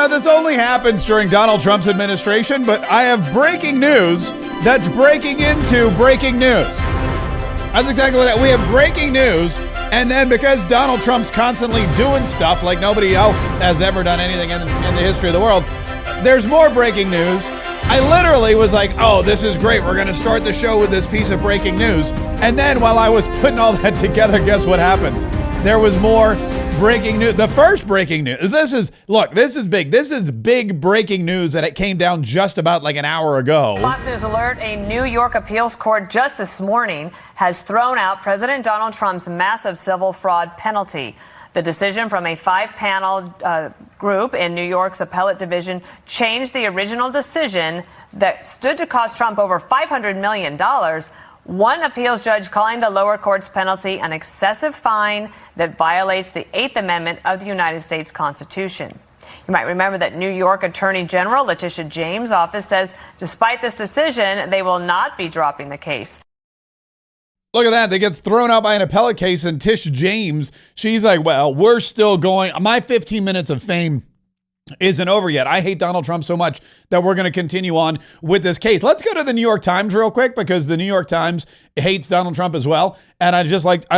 this only happens during Donald Trump's administration, but I have breaking news that's breaking into breaking news. That's exactly what we have, breaking news. And then because Donald Trump's constantly doing stuff like nobody else has ever done anything in the history of the world, there's more breaking news. I literally was like, oh, this is great. We're going to start the show with this piece of breaking news. And then while I was putting all that together, guess what happens? There was more breaking news. The first breaking news. This is big. This is big breaking news that it came down just about like an hour ago. Fox News alert, a New York appeals court just this morning has thrown out President Donald Trump's massive civil fraud penalty. The decision from a 5-panel group in New York's appellate division changed the original decision that stood to cost Trump over $500 million. One appeals judge calling the lower court's penalty an excessive fine that violates the 8th Amendment of the United States Constitution. You might remember that New York Attorney General Letitia James' office says despite this decision, they will not be dropping the case. Look at that. That gets thrown out by an appellate case, and Tish James, she's like, well, we're still going. My 15 minutes of fame isn't over yet. I hate Donald Trump so much that we're going to continue on with this case. Let's go to the New York Times real quick, because the New York Times hates Donald Trump as well. And I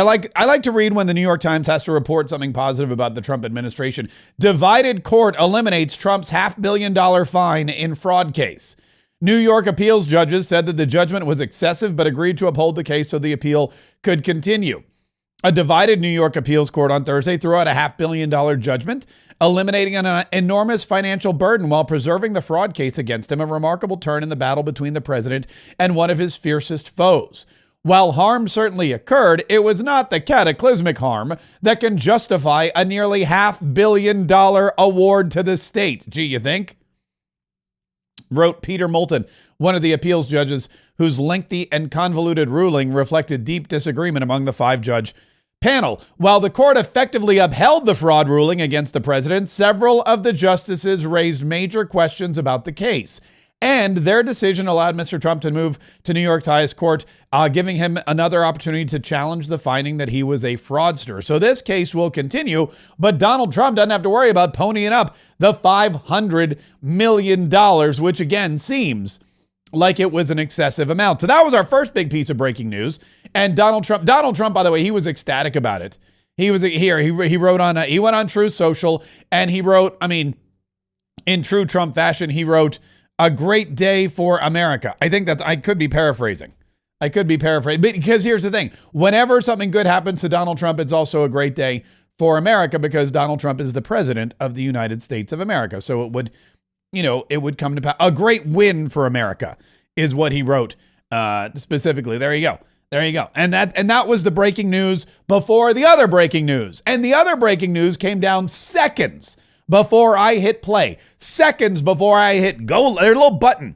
like to read when the New York Times has to report something positive about the Trump administration. Divided court eliminates Trump's $500 million fine in fraud case. New York appeals judges said that the judgment was excessive, but agreed to uphold the case so the appeal could continue. A divided New York appeals court on Thursday threw out a $500 million judgment, eliminating an enormous financial burden while preserving the fraud case against him, a remarkable turn in the battle between the president and one of his fiercest foes. While harm certainly occurred, it was not the cataclysmic harm that can justify a nearly $500 million award to the state. Gee, you think? Wrote Peter Moulton, one of the appeals judges whose lengthy and convoluted ruling reflected deep disagreement among the 5-judge panel. While the court effectively upheld the fraud ruling against the president, several of the justices raised major questions about the case. And their decision allowed Mr. Trump to move to New York's highest court, giving him another opportunity to challenge the finding that he was a fraudster. So this case will continue, but Donald Trump doesn't have to worry about ponying up the $500 million, which again seems like it was an excessive amount. So that was our first big piece of breaking news. And Donald Trump, by the way, he was ecstatic about it. He was here. He wrote on, he went on Truth Social, and he wrote, in true Trump fashion, he wrote, "A great day for America." I think that I could be paraphrasing. Because here's the thing. Whenever something good happens to Donald Trump, it's also a great day for America, because Donald Trump is the president of the United States of America. So it would come to pass. A great win for America is what he wrote specifically. There you go. And that was the breaking news before the other breaking news. And the other breaking news came down seconds before I hit play, seconds before I hit go. There's a little button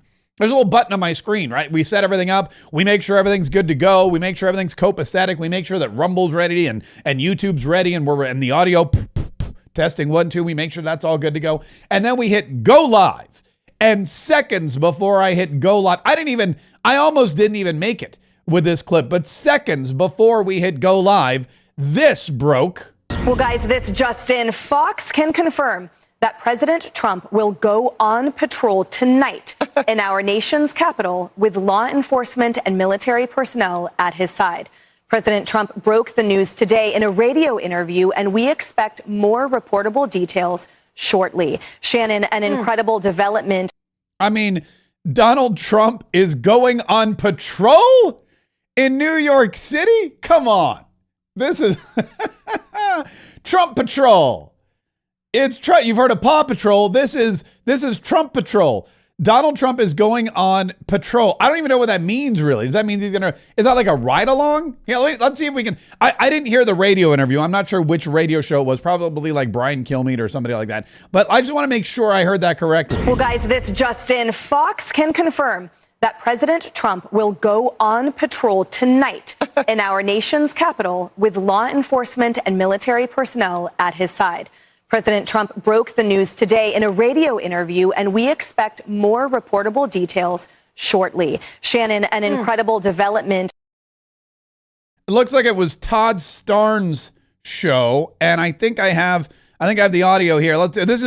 on my screen, right? We set everything up. We make sure everything's good to go. We make sure everything's copacetic. We make sure that Rumble's ready and YouTube's ready, and we're in the audio testing 1, 2. We make sure that's all good to go. And then we hit go live. And seconds before I hit go live, I almost didn't even make it with this clip, but seconds before we hit go live, this broke. Well, guys, this just in. Fox can confirm that President Trump will go on patrol tonight in our nation's capital with law enforcement and military personnel at his side. President Trump broke the news today in a radio interview, and we expect more reportable details shortly. Shannon, an incredible development. Donald Trump is going on patrol in New York City? Come on. This is Trump Patrol. It's Trump. You've heard of Paw Patrol. This is Trump Patrol. Donald Trump is going on patrol. I don't even know what that means, really. Does that mean is that like a ride along? Yeah, let's see if we can. I didn't hear the radio interview. I'm not sure which radio show it was. Probably like Brian Kilmeade or somebody like that. But I just want to make sure I heard that correctly. Well, guys, this just in. Fox can confirm that President Trump will go on patrol tonight in our nation's capital with law enforcement and military personnel at his side. President Trump broke the news today in a radio interview, and we expect more reportable details shortly. Shannon, an incredible development. It looks like it was Todd Starnes' show, and I think I have I think I have the audio here. This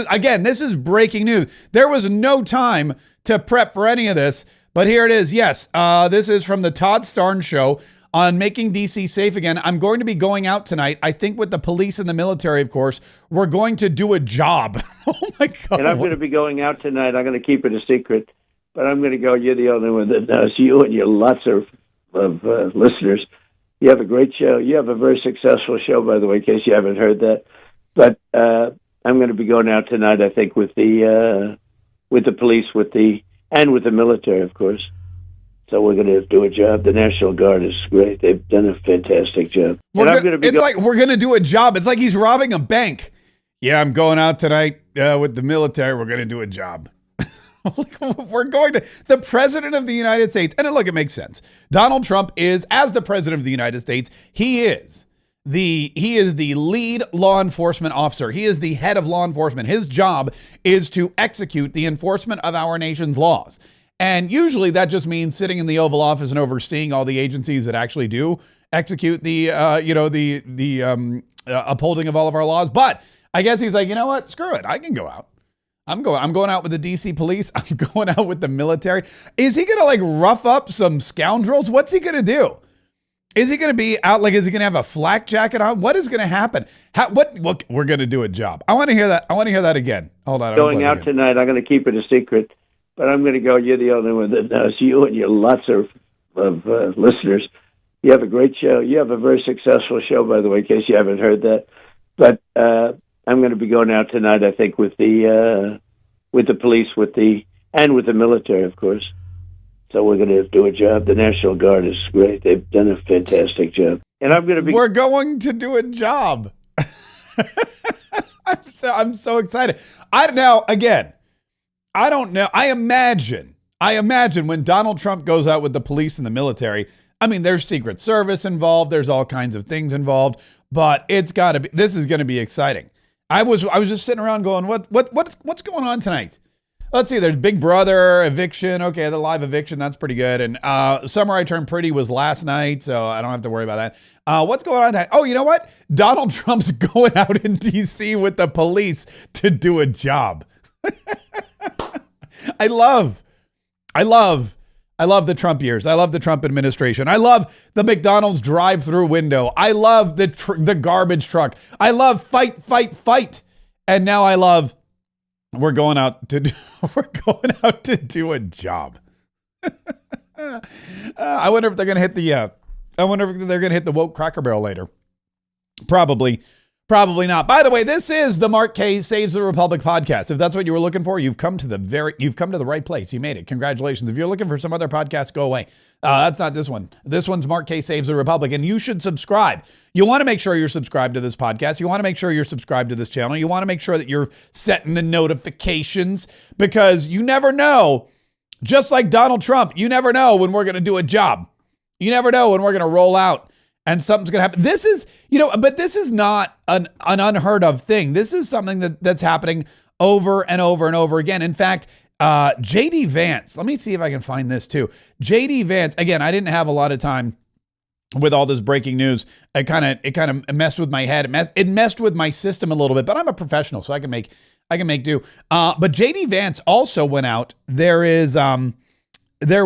is breaking news. There was no time to prep for any of this, but here it is. Yes, this is from the Todd Starnes show on making DC safe again. I'm going to be going out tonight. I think with the police and the military, of course, we're going to do a job. Oh my God. And I'm going to be going out tonight. I'm going to keep it a secret, but I'm going to go. You're the only one that knows. You and your lots of listeners. You have a great show. You have a very successful show, by the way, in case you haven't heard that. But I'm going to be going out tonight, I think, with the police, and with the military, of course. So we're going to do a job. The National Guard is great. They've done a fantastic job. We're going to do a job. It's like he's robbing a bank. Yeah, I'm going out tonight with the military. We're going to do a job. The president of the United States. And look, it makes sense. Donald Trump is, as the president of the United States, he is the lead law enforcement officer. He is the head of law enforcement. His job is to execute the enforcement of our nation's laws. And usually that just means sitting in the Oval Office and overseeing all the agencies that actually do execute the upholding of all of our laws. But I guess he's like, you know what? Screw it. I can go out. I'm going out with the DC police. I'm going out with the military. Is he going to rough up some scoundrels? What's he going to do? Is he going to be out? Is he going to have a flak jacket on? What is going to happen? Look, we're going to do a job. I want to hear that. I want to hear that again. Hold on. Going out tonight. I'm going to keep it a secret. But I'm going to go. You're the only one that knows. You and your lots of listeners. You have a great show. You have a very successful show, by the way, in case you haven't heard that. But I'm going to be going out tonight, I think, with the police, and with the military, of course. So we're going to do a job. The National Guard is great. They've done a fantastic job. And I'm going to be. We're going to do a job. I'm so excited. I don't know. I imagine when Donald Trump goes out with the police and the military, I mean, there's Secret Service involved. There's all kinds of things involved, but this is going to be exciting. I was just sitting around going, what's going on tonight? Let's see. There's Big Brother, eviction. Okay. The live eviction. That's pretty good. And Summer I Turned Pretty was last night, so I don't have to worry about that. What's going on tonight? Oh, you know what? Donald Trump's going out in DC with the police to do a job. I love the Trump years. I love the Trump administration. I love the McDonald's drive-through window. I love the garbage truck. I love fight. And now I love we're going out to do a job. I wonder if they're going to hit the woke Cracker Barrel later. Probably not. By the way, this is the Mark Kaye Saves the Republic podcast. If that's what you were looking for, you've come to the right place. You made it. Congratulations. If you're looking for some other podcast, go away. That's not this one. This one's Mark Kaye Saves the Republic, and you should subscribe. You want to make sure you're subscribed to this podcast. You want to make sure you're subscribed to this channel. You want to make sure that you're setting the notifications, because you never know. Just like Donald Trump, you never know when we're going to do a job. You never know when we're going to roll out and something's going to happen. This is, but this is not an unheard of thing. This is something that's happening over and over and over again. In fact, JD Vance, let me see if I can find this too. JD Vance, again, I didn't have a lot of time with all this breaking news. It kind of messed with my head. It messed with my system a little bit, but I'm a professional, so I can make do. But JD Vance also went out. There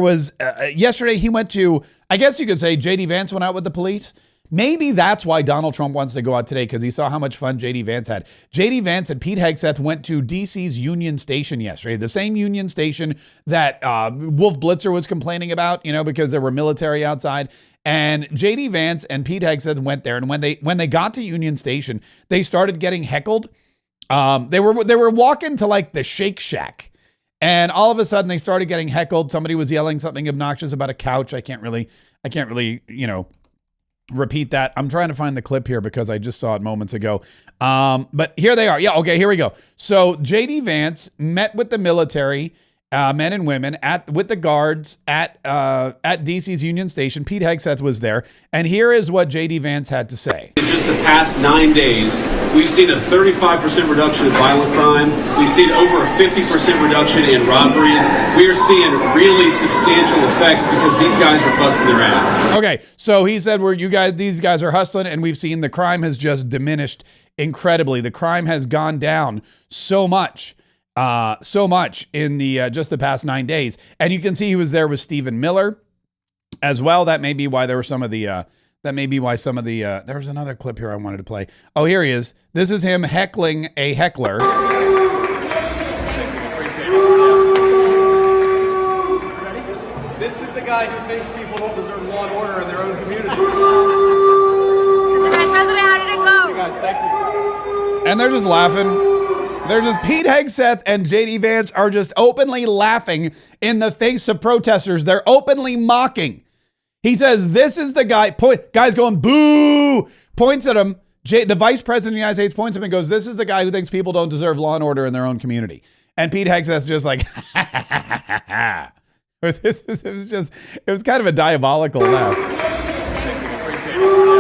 was yesterday he went to, I guess you could say JD Vance went out with the police. Maybe that's why Donald Trump wants to go out today, because he saw how much fun JD Vance had. JD Vance and Pete Hegseth went to DC's Union Station yesterday, the same Union Station that Wolf Blitzer was complaining about, because there were military outside. And JD Vance and Pete Hegseth went there, and when they got to Union Station, they started getting heckled. They were walking to like the Shake Shack. And all of a sudden they started getting heckled. Somebody was yelling something obnoxious about a couch. I can't really, repeat that. I'm trying to find the clip here because I just saw it moments ago. But here they are. Yeah. Okay. Here we go. So JD Vance met with the military, men and women with the guards at DC's Union Station. Pete Hegseth was there. And here is what JD Vance had to say. In just the past 9 days, we've seen a 35% reduction in violent crime. We've seen over a 50% reduction in robberies. We are seeing really substantial effects because these guys are busting their ass. Okay, so he said, these guys are hustling, and we've seen the crime has just diminished incredibly. The crime has gone down so much in the just the past 9 days. And you can see he was there with Stephen Miller as well. That may be why there were some of the there was another clip here I wanted to play. Oh, here he is. This is him heckling a heckler. This is the guy who thinks people don't deserve law and order in their own community. Mr. Vice President, how did it go? Hey guys, thank you. And they're just laughing. They're just, Pete Hegseth and JD Vance are just openly laughing in the face of protesters. They're openly mocking. He says, this is the guy, guy's going, boo, points at him. The vice president of the United States points at him and goes, this is the guy who thinks people don't deserve law and order in their own community. And Pete Hegseth's just like, it was kind of a diabolical laugh.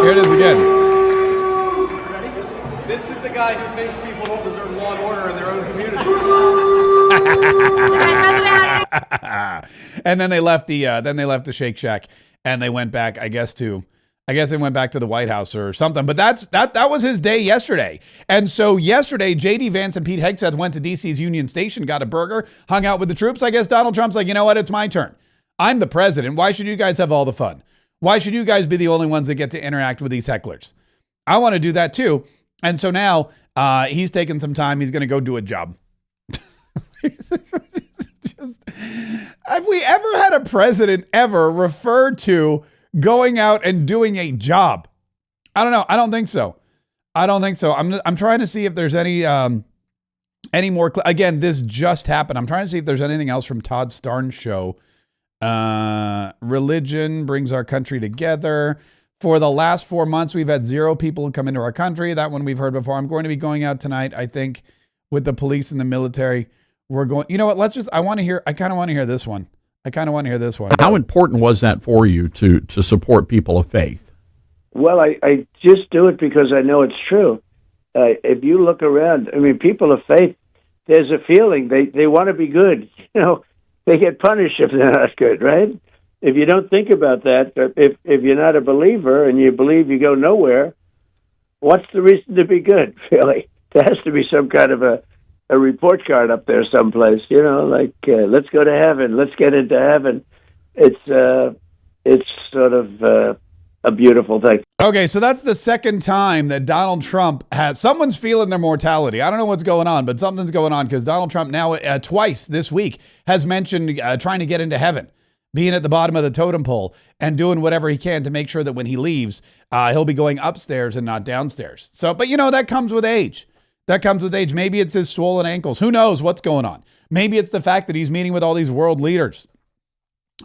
Here it is again. This is the guy who thinks people don't deserve law and order in their own community. And then they left the Shake Shack and they went back, I guess they went back to the White House or something. But that was his day yesterday. And so yesterday, JD Vance and Pete Hegseth went to DC's Union Station, got a burger, hung out with the troops. I guess Donald Trump's like, you know what? It's my turn. I'm the president. Why should you guys have all the fun? Why should you guys be the only ones that get to interact with these hecklers? I want to do that too. And so now he's taking some time. He's going to go do a job. Have we ever had a president ever refer to going out and doing a job? I don't know. I don't think so. I'm trying to see if there's any more. Again, this just happened. I'm trying to see if there's anything else from Todd Starnes' show. Religion brings our country together. For the last 4 months, we've had 0 people who come into our country. That one we've heard before. I'm going to be going out tonight, I think, with the police and the military. We're going, you know what? I kind of want to hear this one. How important was that for you to support people of faith? Well, I just do it because I know it's true. If you look around, I mean, people of faith, there's a feeling they want to be good. You know, they get punished if they're not good, right? If you don't think about that, if you're not a believer and you believe you go nowhere, what's the reason to be good, really? There has to be some kind of a report card up there someplace, you know, like, let's go to heaven, let's get into heaven. It's sort of a beautiful thing. Okay, so that's the second time that Donald Trump someone's feeling their mortality. I don't know what's going on, but something's going on because Donald Trump now twice this week has mentioned trying to get into heaven, being at the bottom of the totem pole and doing whatever he can to make sure that when he leaves, he'll be going upstairs and not downstairs. So, but you know, that comes with age. Maybe it's his swollen ankles. Who knows what's going on? Maybe it's the fact that he's meeting with all these world leaders.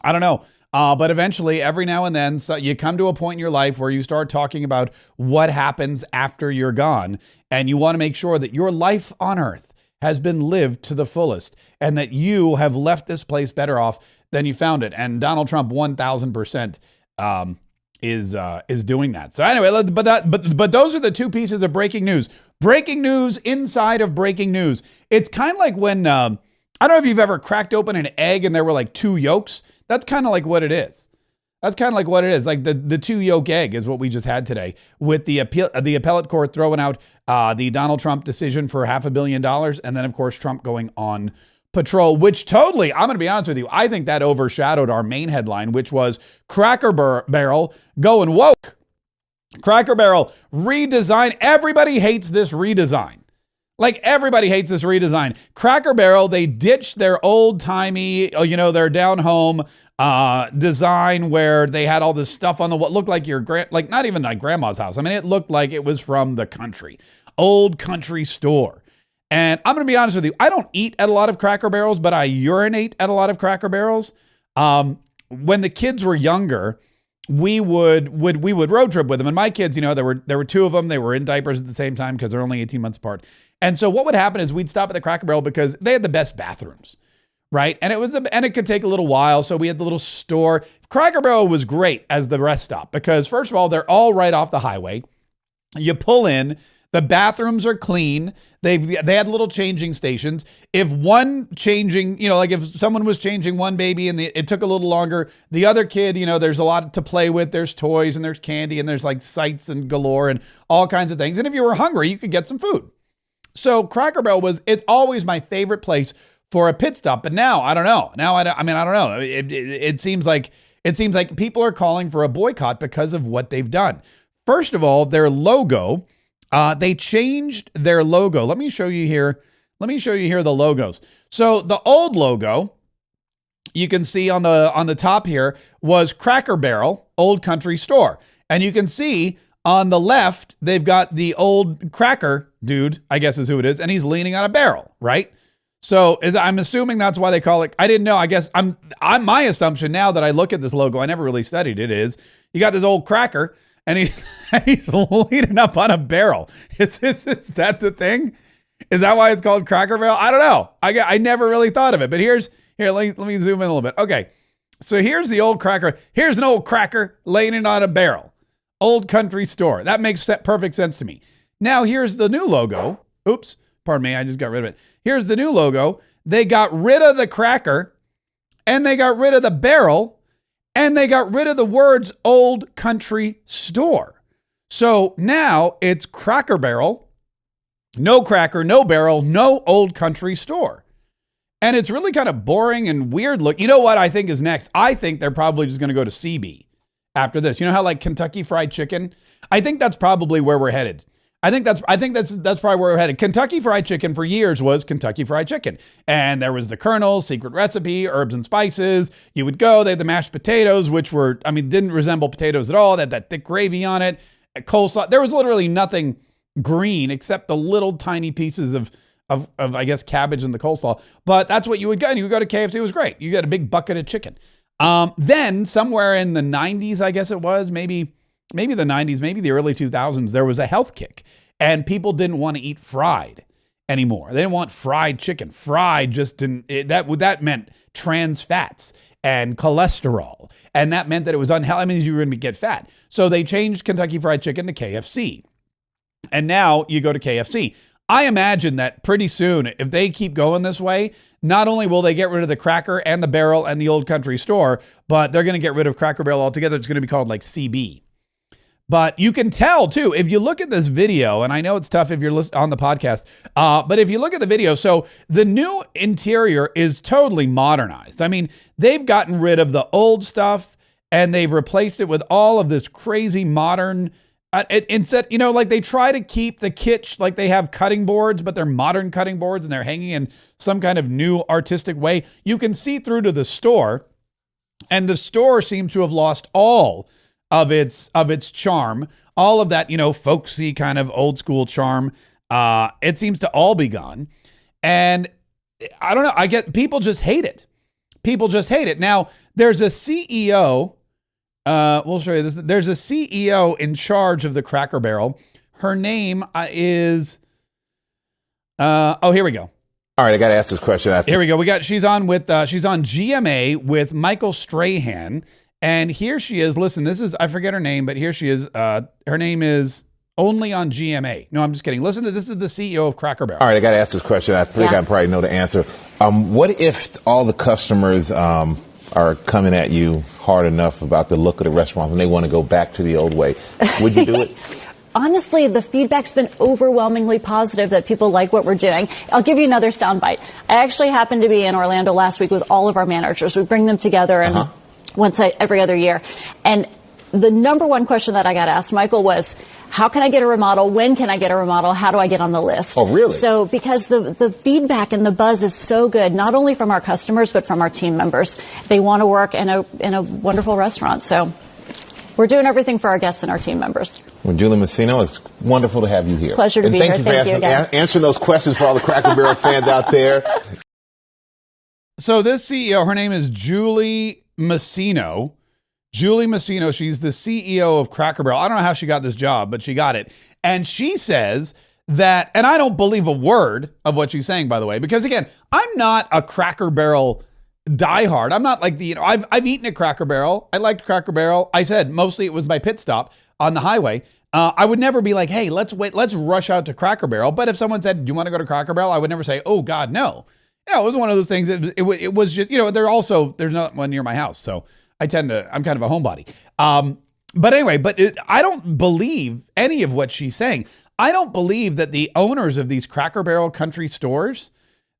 I don't know. But eventually, every now and then, so you come to a point in your life where you start talking about what happens after you're gone. And you want to make sure that your life on earth has been lived to the fullest and that you have left this place better off than you found it. And Donald Trump 1000% is doing that. So anyway, but those are the two pieces of breaking news. Breaking news inside of breaking news. It's kind of like when I don't know if you've ever cracked open an egg and there were like 2 yolks. That's kind of like what it is. Like the 2 yolk egg is what we just had today with the appellate court throwing out the Donald Trump decision for $500 million. And then of course, Trump going on patrol, which totally, I'm going to be honest with you, I think that overshadowed our main headline, which was Cracker Barrel going woke. Cracker Barrel redesign. Everybody hates this redesign. Like everybody hates this redesign. Cracker Barrel, they ditched their old-timey, their down-home design where they had all this stuff on what looked like not even like grandma's house. I mean, it looked like it was from the country. Old country store. And I'm going to be honest with you, I don't eat at a lot of Cracker Barrels, but I urinate at a lot of Cracker Barrels. When the kids were younger, we would road trip with them. And my kids, there were 2 of them. They were in diapers at the same time because they're only 18 months apart. And so what would happen is we'd stop at the Cracker Barrel because they had the best bathrooms, right? And it could take a little while. So we had the little store. Cracker Barrel was great as the rest stop because first of all, they're all right off the highway. You pull in, The bathrooms are clean. They had little changing stations. If one changing, like if someone was changing one baby and it took a little longer, the other kid, there's a lot to play with. There's toys and there's candy and there's like sights and galore and all kinds of things. And if you were hungry, you could get some food. So Cracker Barrel it's always my favorite place for a pit stop. But now I don't know. I don't know. It seems like people are calling for a boycott because of what they've done. First of all, their logo. They changed their logo. Let me show you here the logos. So the old logo, you can see on the top here, was Cracker Barrel, Old Country Store. And you can see on the left, they've got the old cracker dude, I guess is who it is, and he's leaning on a barrel, right? So I'm assuming that's why they call it. I didn't know. I guess I'm my assumption now that I look at this logo, I never really studied it, is you got this old cracker and he's leaning up on a barrel. Is that the thing? Is that why it's called Cracker Barrel? I don't know. I never really thought of it, but here, let me zoom in a little bit. Okay. So here's the old cracker. Here's an old cracker leaning on a barrel. Old Country Store. That makes perfect sense to me. Now here's the new logo. Oops. Pardon me. I just got rid of it. Here's the new logo. They got rid of the cracker and they got rid of the barrel and they got rid of the words Old Country Store. So now it's Cracker Barrel, no cracker, no barrel, no Old Country Store. And it's really kind of boring and weird look. You know what I think is next? I think they're probably just going to go to CB after this. You know how like Kentucky Fried Chicken? I think that's probably where we're headed. I think that's probably where we're headed. Kentucky Fried Chicken for years was Kentucky Fried Chicken. And there was the Colonel's secret recipe, herbs and spices. You would go, they had the mashed potatoes, which didn't resemble potatoes at all. They had that thick gravy on it, coleslaw. There was literally nothing green except the little tiny pieces of I guess cabbage in the coleslaw. But that's what you would get. And you would go to KFC, it was great. You got a big bucket of chicken. Then somewhere in the 90s, I guess it was, maybe the 90s, maybe the early 2000s, there was a health kick and people didn't want to eat fried anymore. They didn't want fried chicken. Fried just didn't, that meant trans fats and cholesterol. And that meant that it was unhealthy. I mean, you were going to get fat. So they changed Kentucky Fried Chicken to KFC. And now you go to KFC. I imagine that pretty soon, if they keep going this way, not only will they get rid of the cracker and the barrel and the Old Country Store, but they're going to get rid of Cracker Barrel altogether. It's going to be called like CB. But you can tell too, if you look at this video, and I know it's tough if you're on the podcast, but if you look at the video, so the new interior is totally modernized. I mean, they've gotten rid of the old stuff and they've replaced it with all of this crazy modern, instead, like they try to keep the kitsch, like they have cutting boards, but they're modern cutting boards and they're hanging in some kind of new artistic way. You can see through to the store, and the store seems to have lost all of its charm, all of that, folksy kind of old school charm. It seems to all be gone. And I don't know, people just hate it. People just hate it. Now, there's a CEO, we'll show you this. There's a CEO in charge of the Cracker Barrel. Her name is, here we go. All right, I got to ask this question. Here we go. She's on GMA with Michael Strahan. And here she is. Listen, I forget her name, but here she is. Her name is only on GMA. No, I'm just kidding. Listen this is the CEO of Cracker Barrel. All right, I got to ask this question. I think I probably know the answer. What if all the customers are coming at you hard enough about the look of the restaurant and they want to go back to the old way? Would you do it? Honestly, the feedback's been overwhelmingly positive that people like what we're doing. I'll give you another soundbite. I actually happened to be in Orlando last week with all of our managers. We bring them together and every other year. And the number one question that I got asked, Michael, was, how can I get a remodel? When can I get a remodel? How do I get on the list? Oh, really? So because the feedback and the buzz is so good, not only from our customers, but from our team members. They want to work in a wonderful restaurant. So we're doing everything for our guests and our team members. Well, Julie Massino, it's wonderful to have you here. Pleasure to be here. Thank you for answering those questions for all the Cracker Barrel fans out there. So this CEO, her name is Julie Massino. Julie Massino, she's the CEO of Cracker Barrel. I don't know how she got this job, but she got it. And she says that, and I don't believe a word of what she's saying, by the way, because again, I'm not a Cracker Barrel diehard. I'm not like I've eaten at Cracker Barrel. I liked Cracker Barrel. I said mostly it was my pit stop on the highway. I would never be like, hey, let's rush out to Cracker Barrel. But if someone said, do you want to go to Cracker Barrel? I would never say, oh God, no. Yeah, it was one of those things. It was just, there's not one near my house. So I'm kind of a homebody. But anyway, I don't believe any of what she's saying. I don't believe that the owners of these Cracker Barrel country stores,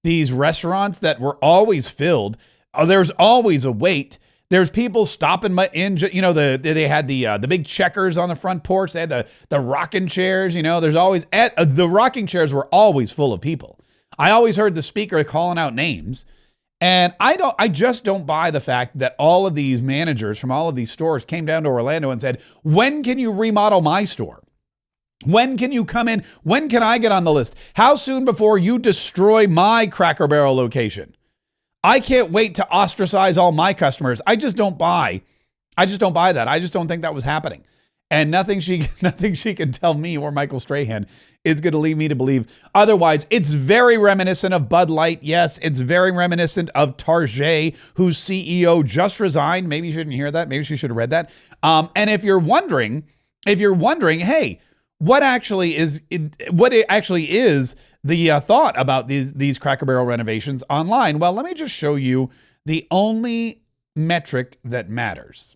these restaurants that were always filled, there's always a wait. There's people stopping they had the big checkers on the front porch. They had the rocking chairs, there's always, the rocking chairs were always full of people. I always heard the speaker calling out names. And I just don't buy the fact that all of these managers from all of these stores came down to Orlando and said, when can you remodel my store? When can you come in? When can I get on the list? How soon before you destroy my Cracker Barrel location? I can't wait to ostracize all my customers. I just don't buy that. I just don't think that was happening. And nothing she can tell me or Michael Strahan is going to lead me to believe otherwise. It's very reminiscent of Bud Light. Yes, it's very reminiscent of Target, whose CEO just resigned. Maybe you shouldn't hear that. Maybe she should have read that. And if you're wondering, hey, what actually is the thought about these Cracker Barrel renovations online? Well, let me just show you the only metric that matters.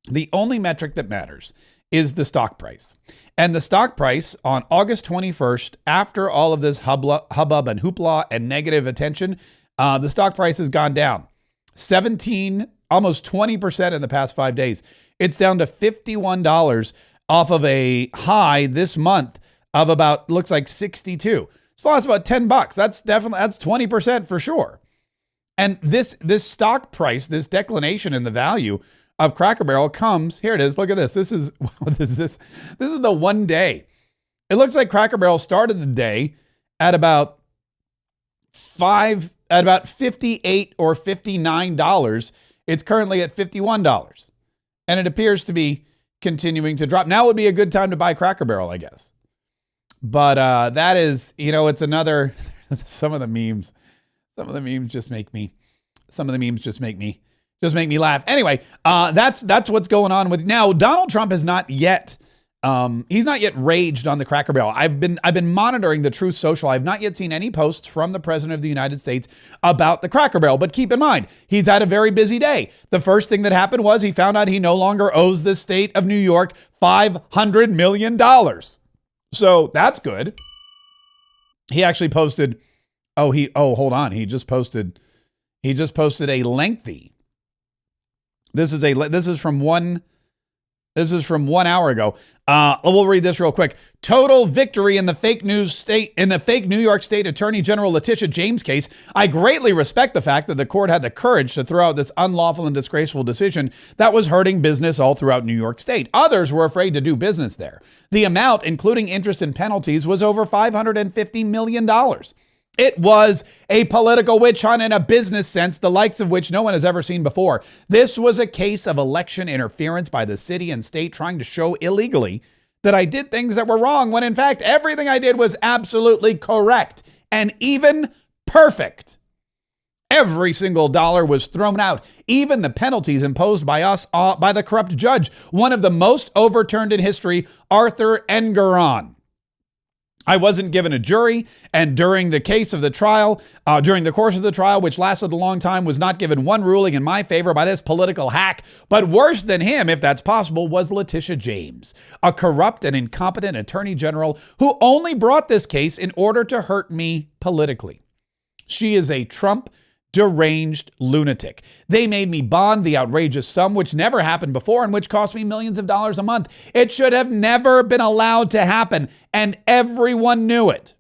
The only metric that matters is the stock price. And the stock price on August 21st, after all of this hubbub and hoopla and negative attention, the stock price has gone down 17, almost 20% in the past 5 days. It's down to $51 off of a high this month of about, looks like 62. So that's about $10. That's 20% for sure. And this stock price, this declination in the value of Cracker Barrel comes, here it is. Look at this. This is the one day. It looks like Cracker Barrel started the day at about $58 or $59. It's currently at $51. And it appears to be continuing to drop. Now would be a good time to buy Cracker Barrel, I guess. But that is, it's another, some of the memes just make me laugh. Anyway, that's what's going on with now. Donald Trump has not yet, he's not yet raged on the Cracker Barrel. I've been monitoring the Truth Social. I've not yet seen any posts from the President of the United States about the Cracker Barrel, but keep in mind, he's had a very busy day. The first thing that happened was he found out he no longer owes the state of New York $500 million. So that's good. He actually posted, hold on. He just posted a lengthy, This is from 1 hour ago. We'll read this real quick. Total victory in the fake New York State Attorney General Letitia James case. I greatly respect the fact that the court had the courage to throw out this unlawful and disgraceful decision that was hurting business all throughout New York State. Others were afraid to do business there. The amount, including interest and penalties, was over $550 million. It was a political witch hunt in a business sense, the likes of which no one has ever seen before. This was a case of election interference by the city and state trying to show illegally that I did things that were wrong, when in fact, everything I did was absolutely correct and even perfect. Every single dollar was thrown out, even the penalties imposed by us, by the corrupt judge, one of the most overturned in history, Arthur Engeron. I wasn't given a jury, and during the course of the trial, which lasted a long time, was not given one ruling in my favor by this political hack. But worse than him, if that's possible, was Letitia James, a corrupt and incompetent attorney general who only brought this case in order to hurt me politically. She is a Trump deranged lunatic. They made me bond the outrageous sum, which never happened before and which cost me millions of dollars a month. It should have never been allowed to happen, and everyone knew it.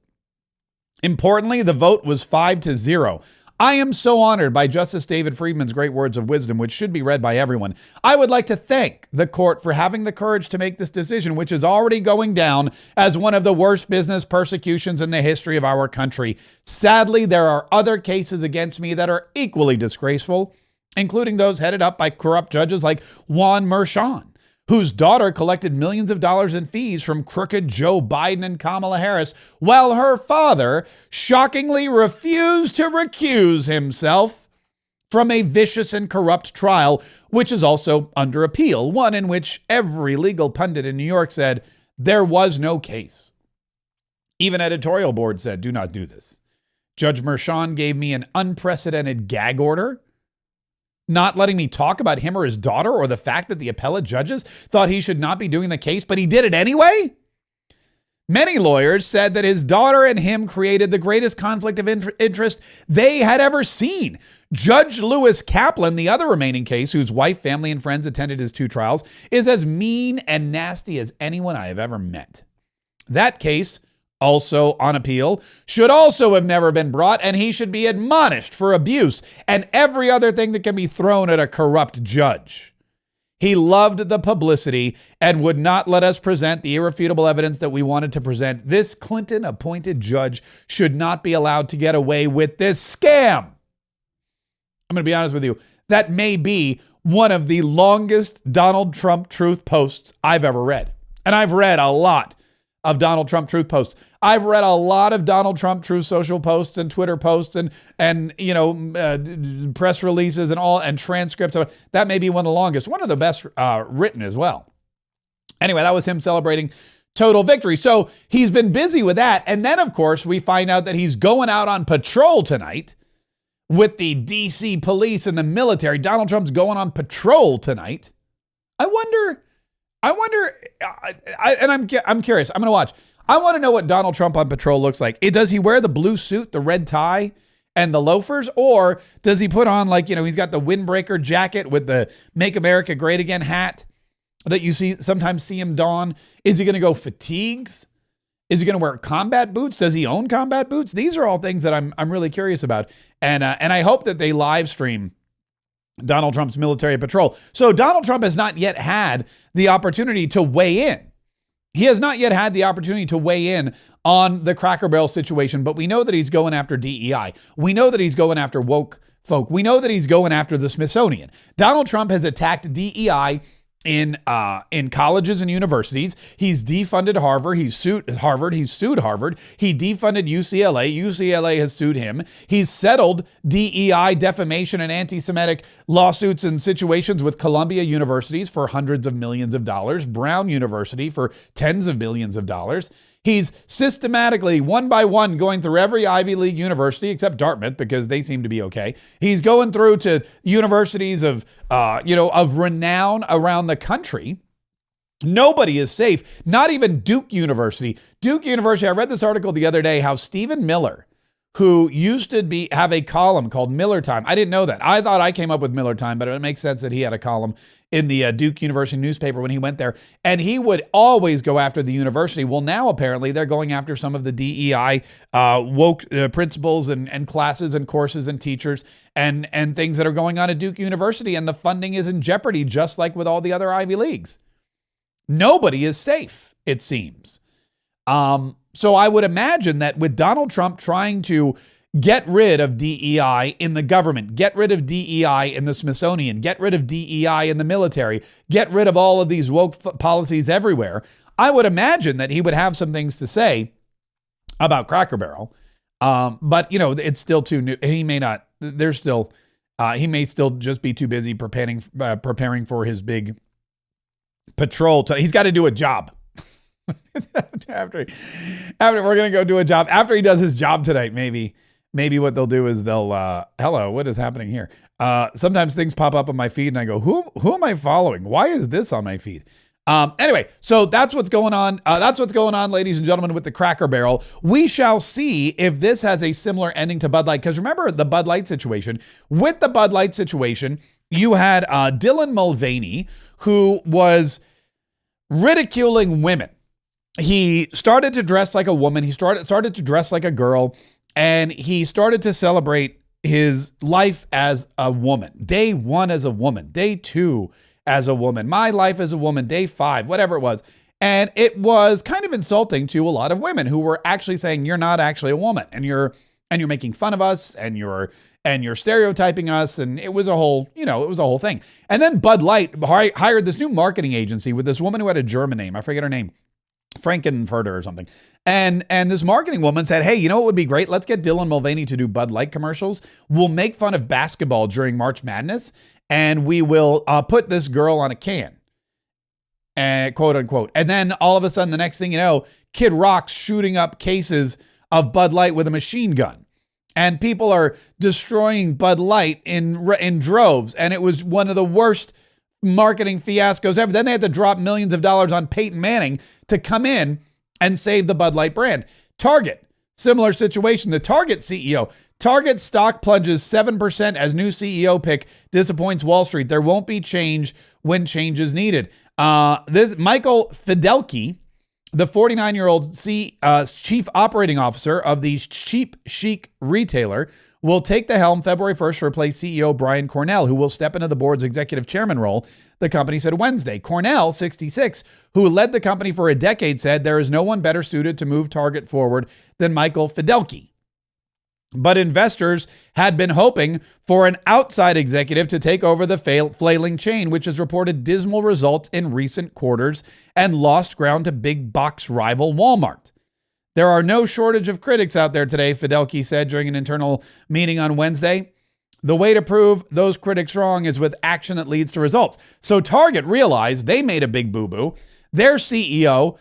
Importantly, the vote was 5-0. I am so honored by Justice David Friedman's great words of wisdom, which should be read by everyone. I would like to thank the court for having the courage to make this decision, which is already going down as one of the worst business persecutions in the history of our country. Sadly, there are other cases against me that are equally disgraceful, including those headed up by corrupt judges like Juan Merchan, whose daughter collected millions of dollars in fees from crooked Joe Biden and Kamala Harris, while her father shockingly refused to recuse himself from a vicious and corrupt trial, which is also under appeal, one in which every legal pundit in New York said There was no case. Even editorial board said, do not do this. Judge Mershon gave me an unprecedented gag order, not letting me talk about him or his daughter or the fact that the appellate judges thought he should not be doing the case, but he did it anyway. Many lawyers said that his daughter and him created the greatest conflict of interest they had ever seen. Judge Lewis Kaplan, the other remaining case, whose wife, family, and friends attended his 2 trials, is as mean and nasty as anyone I have ever met. That case, also on appeal, should also have never been brought, and he should be admonished for abuse and every other thing that can be thrown at a corrupt judge. He loved the publicity and would not let us present the irrefutable evidence that we wanted to present. This Clinton-appointed judge should not be allowed to get away with this scam. I'm going to be honest with you. That may be one of the longest Donald Trump truth posts I've ever read. And I've read a lot of Donald Trump truth posts. I've read a lot of Donald Trump Truth Social posts and Twitter posts and press releases and all and transcripts. That may be one of the longest, one of the best written as well. Anyway, that was him celebrating total victory. So he's been busy with that. And then, of course, we find out that he's going out on patrol tonight with the DC police and the military. Donald Trump's going on patrol tonight. I wonder, and I'm curious. I'm going to watch. I want to know what Donald Trump on patrol looks like. Does he wear the blue suit, the red tie, and the loafers? Or does he put on he's got the windbreaker jacket with the Make America Great Again hat that you sometimes see him don? Is he going to go fatigues? Is he going to wear combat boots? Does he own combat boots? These are all things that I'm really curious about. And I hope that they live stream Donald Trump's military patrol. So Donald Trump has not yet had the opportunity to weigh in. He has not yet had the opportunity to weigh in on the Cracker Barrel situation, but we know that he's going after DEI. We know that he's going after woke folk. We know that he's going after the Smithsonian. Donald Trump has attacked DEI in colleges and universities. He's defunded Harvard. He's sued Harvard. He defunded UCLA. UCLA has sued him. He's settled DEI, defamation, and anti-Semitic lawsuits and situations with Columbia universities for hundreds of millions of dollars, Brown University for tens of millions of dollars. He's systematically, one by one, going through every Ivy League university except Dartmouth because they seem to be okay. He's going through to universities of renown around the country. Nobody is safe, not even Duke University. Duke University, I read this article the other day, how Stephen Miller, who used to have a column called Miller Time. I didn't know that. I thought I came up with Miller Time, but it makes sense that he had a column in the Duke University newspaper when he went there. And he would always go after the university. Well, now apparently they're going after some of the DEI woke principals and classes and courses and teachers and things that are going on at Duke University. And the funding is in jeopardy, just like with all the other Ivy Leagues. Nobody is safe, it seems. So I would imagine that with Donald Trump trying to get rid of DEI in the government, get rid of DEI in the Smithsonian, get rid of DEI in the military, get rid of all of these woke policies everywhere, I would imagine that he would have some things to say about Cracker Barrel. But, it's still too new. He may not, he may still just be too busy preparing for his big patrol. He's got to do a job. after we're going to go do a job after he does his job tonight. Maybe what they'll do is they'll hello, what is happening here? Sometimes things pop up on my feed and I go, who am I following? Why is this on my feed? Anyway, so that's what's going on. That's what's going on, ladies and gentlemen, with the Cracker Barrel. We shall see if this has a similar ending to Bud Light, because remember the Bud Light situation. With the Bud Light situation, you had Dylan Mulvaney, who was ridiculing women. He started to dress like a woman. He started to dress like a girl, and he started to celebrate his life as a woman. Day 1 as a woman, day 2 as a woman, my life as a woman, day 5, whatever it was. And it was kind of insulting to a lot of women who were actually saying, you're not actually a woman, and you're making fun of us, and you're stereotyping us. And it was a whole thing. And then Bud Light hired this new marketing agency with this woman who had a German name. I forget her name. Frankenfurter or something. And this marketing woman said, hey, you know what would be great? Let's get Dylan Mulvaney to do Bud Light commercials. We'll make fun of basketball during March Madness, and we will put this girl on a can. and quote unquote. And then all of a sudden, the next thing you know, Kid Rock's shooting up cases of Bud Light with a machine gun. And people are destroying Bud Light in droves. And it was one of the worst marketing fiascos ever. Then they had to drop millions of dollars on Peyton Manning to come in and save the Bud Light brand. Target, similar situation. The Target CEO, Target stock plunges 7% as new CEO pick disappoints Wall Street. There won't be change when change is needed. This Michael Fidelki, the 49-year-old chief operating officer of the cheap chic retailer, will take the helm February 1st to replace CEO Brian Cornell, who will step into the board's executive chairman role, the company said Wednesday. Cornell, 66, who led the company for a decade, said there is no one better suited to move Target forward than Michael Fidelki. But investors had been hoping for an outside executive to take over the flailing chain, which has reported dismal results in recent quarters and lost ground to big box rival Walmart. There are no shortage of critics out there today, Fidelki said during an internal meeting on Wednesday. The way to prove those critics wrong is with action that leads to results. So Target realized they made a big boo-boo. Their CEO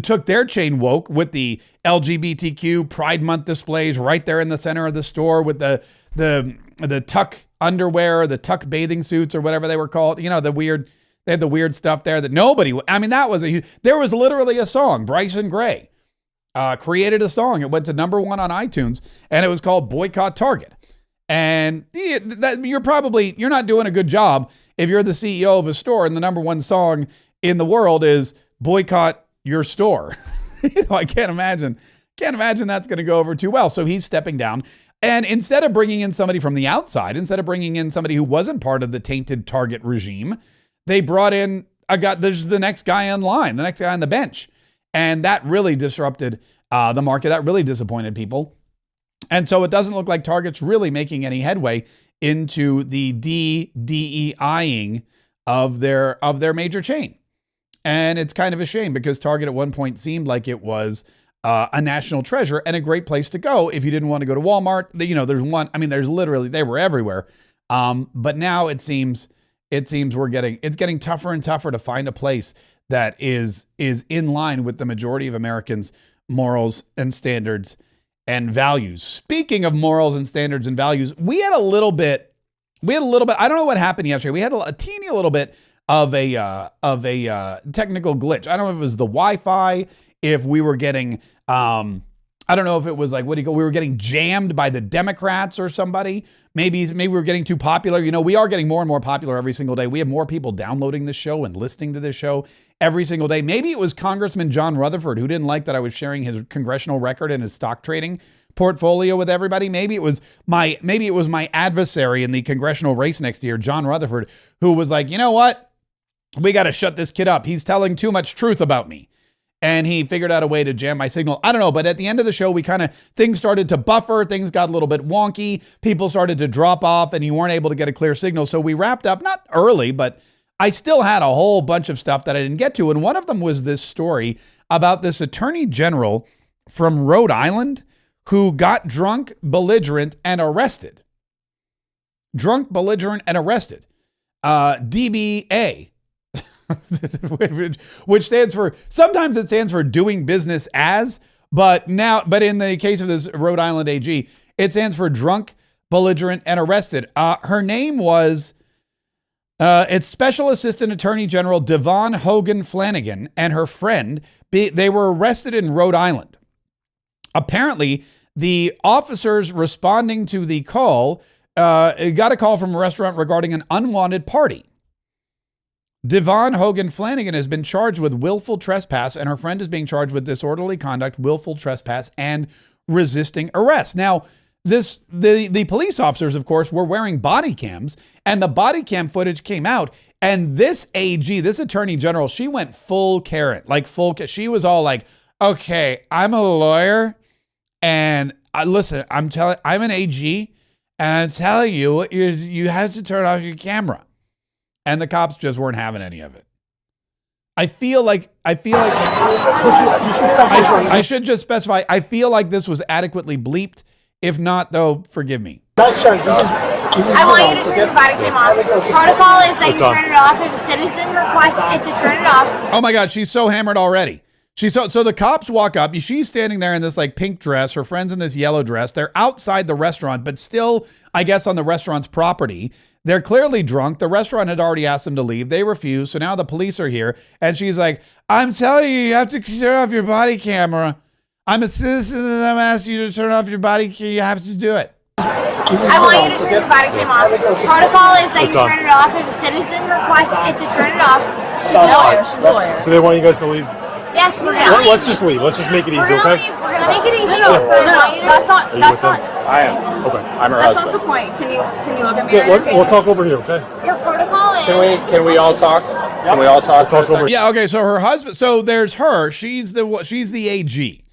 took their chain woke with the LGBTQ Pride Month displays right there in the center of the store with the tuck underwear, the tuck bathing suits or whatever they were called. You know, they had the weird stuff there that nobody, there was literally a song, Bryson Gray created a song. It went to #1 on iTunes and it was called Boycott Target. And you're not doing a good job if you're the CEO of a store and the #1 song in the world is Boycott your store. I can't imagine that's going to go over too well. So he's stepping down. And instead of bringing in somebody from the outside, instead of bringing in somebody who wasn't part of the tainted Target regime, they brought in there's the next guy in line, the next guy on the bench. And that really disrupted the market. That really disappointed people. And so it doesn't look like Target's really making any headway into the DEIing of their major chain. And it's kind of a shame because Target at one point seemed like it was a national treasure and a great place to go if you didn't want to go to Walmart. There's literally, they were everywhere. But now it seems it's getting tougher and tougher to find a place that is in line with the majority of Americans' morals and standards and values. Speaking of morals and standards and values, we had a little bit, I don't know what happened yesterday. We had a teeny little bit of a technical glitch. I don't know if it was the Wi-Fi, if we were getting, I don't know if it was like, we were getting jammed by the Democrats or somebody. Maybe we were getting too popular. You know, we are getting more and more popular every single day. We have more people downloading this show and listening to this show every single day. Maybe it was Congressman John Rutherford who didn't like that I was sharing his congressional record and his stock trading portfolio with everybody. Maybe it was my adversary in the congressional race next year, John Rutherford, who was like, you know what? We got to shut this kid up. He's telling too much truth about me. And he figured out a way to jam my signal. I don't know, but at the end of the show, things started to buffer. Things got a little bit wonky. People started to drop off and you weren't able to get a clear signal. So we wrapped up, not early, but I still had a whole bunch of stuff that I didn't get to. And one of them was this story about this attorney general from Rhode Island who got drunk, belligerent, and arrested. Drunk, belligerent, and arrested. DBA. Which sometimes it stands for doing business as, but in the case of this Rhode Island AG, it stands for drunk, belligerent, and arrested. Her name was, it's Special Assistant Attorney General Devon Hogan Flanagan and her friend. They were arrested in Rhode Island. Apparently, the officers responding to the call got a call from a restaurant regarding an unwanted party. Devon Hogan Flanagan has been charged with willful trespass, and her friend is being charged with disorderly conduct, willful trespass, and resisting arrest. Now, the police officers, of course, were wearing body cams, and the body cam footage came out, and this AG, this attorney general, she went full Karen, she was all like, okay, I'm a lawyer, and listen, I'm an AG, and I'm telling you, you have to turn off your camera. And the cops just weren't having any of it. I should just specify, I feel like this was adequately bleeped. If not, though, forgive me. No, sir, this is I want you to turn the body cam off. Protocol is that you turn it off. If a citizen requests it to turn it off. Oh my God, she's so hammered already. So the cops walk up. She's standing there in this like pink dress. Her friend's in this yellow dress. They're outside the restaurant, but still, I guess, on the restaurant's property. They're clearly drunk. The restaurant had already asked them to leave. They refused. So now the police are here. And she's like, I'm telling you, you have to turn off your body camera. I'm a citizen and I'm asking you to turn off your body camera. You have to do it. I want you to turn the body cam off. Protocol is that you turn it off. If a citizen requests it to turn it off. She's a lawyer. So they want you guys to leave? Yes, we're gonna leave. Let's just leave. Let's just make it easy, okay? We're gonna make it easy. No, that's not. I am. Okay, I'm her That's husband. not the point. Can you look at me? Yeah, we'll talk over here, okay? Your protocol is. Can we all talk? Can we all talk? Talk over. Yeah. Okay. So her husband. So there's her. She's the AG.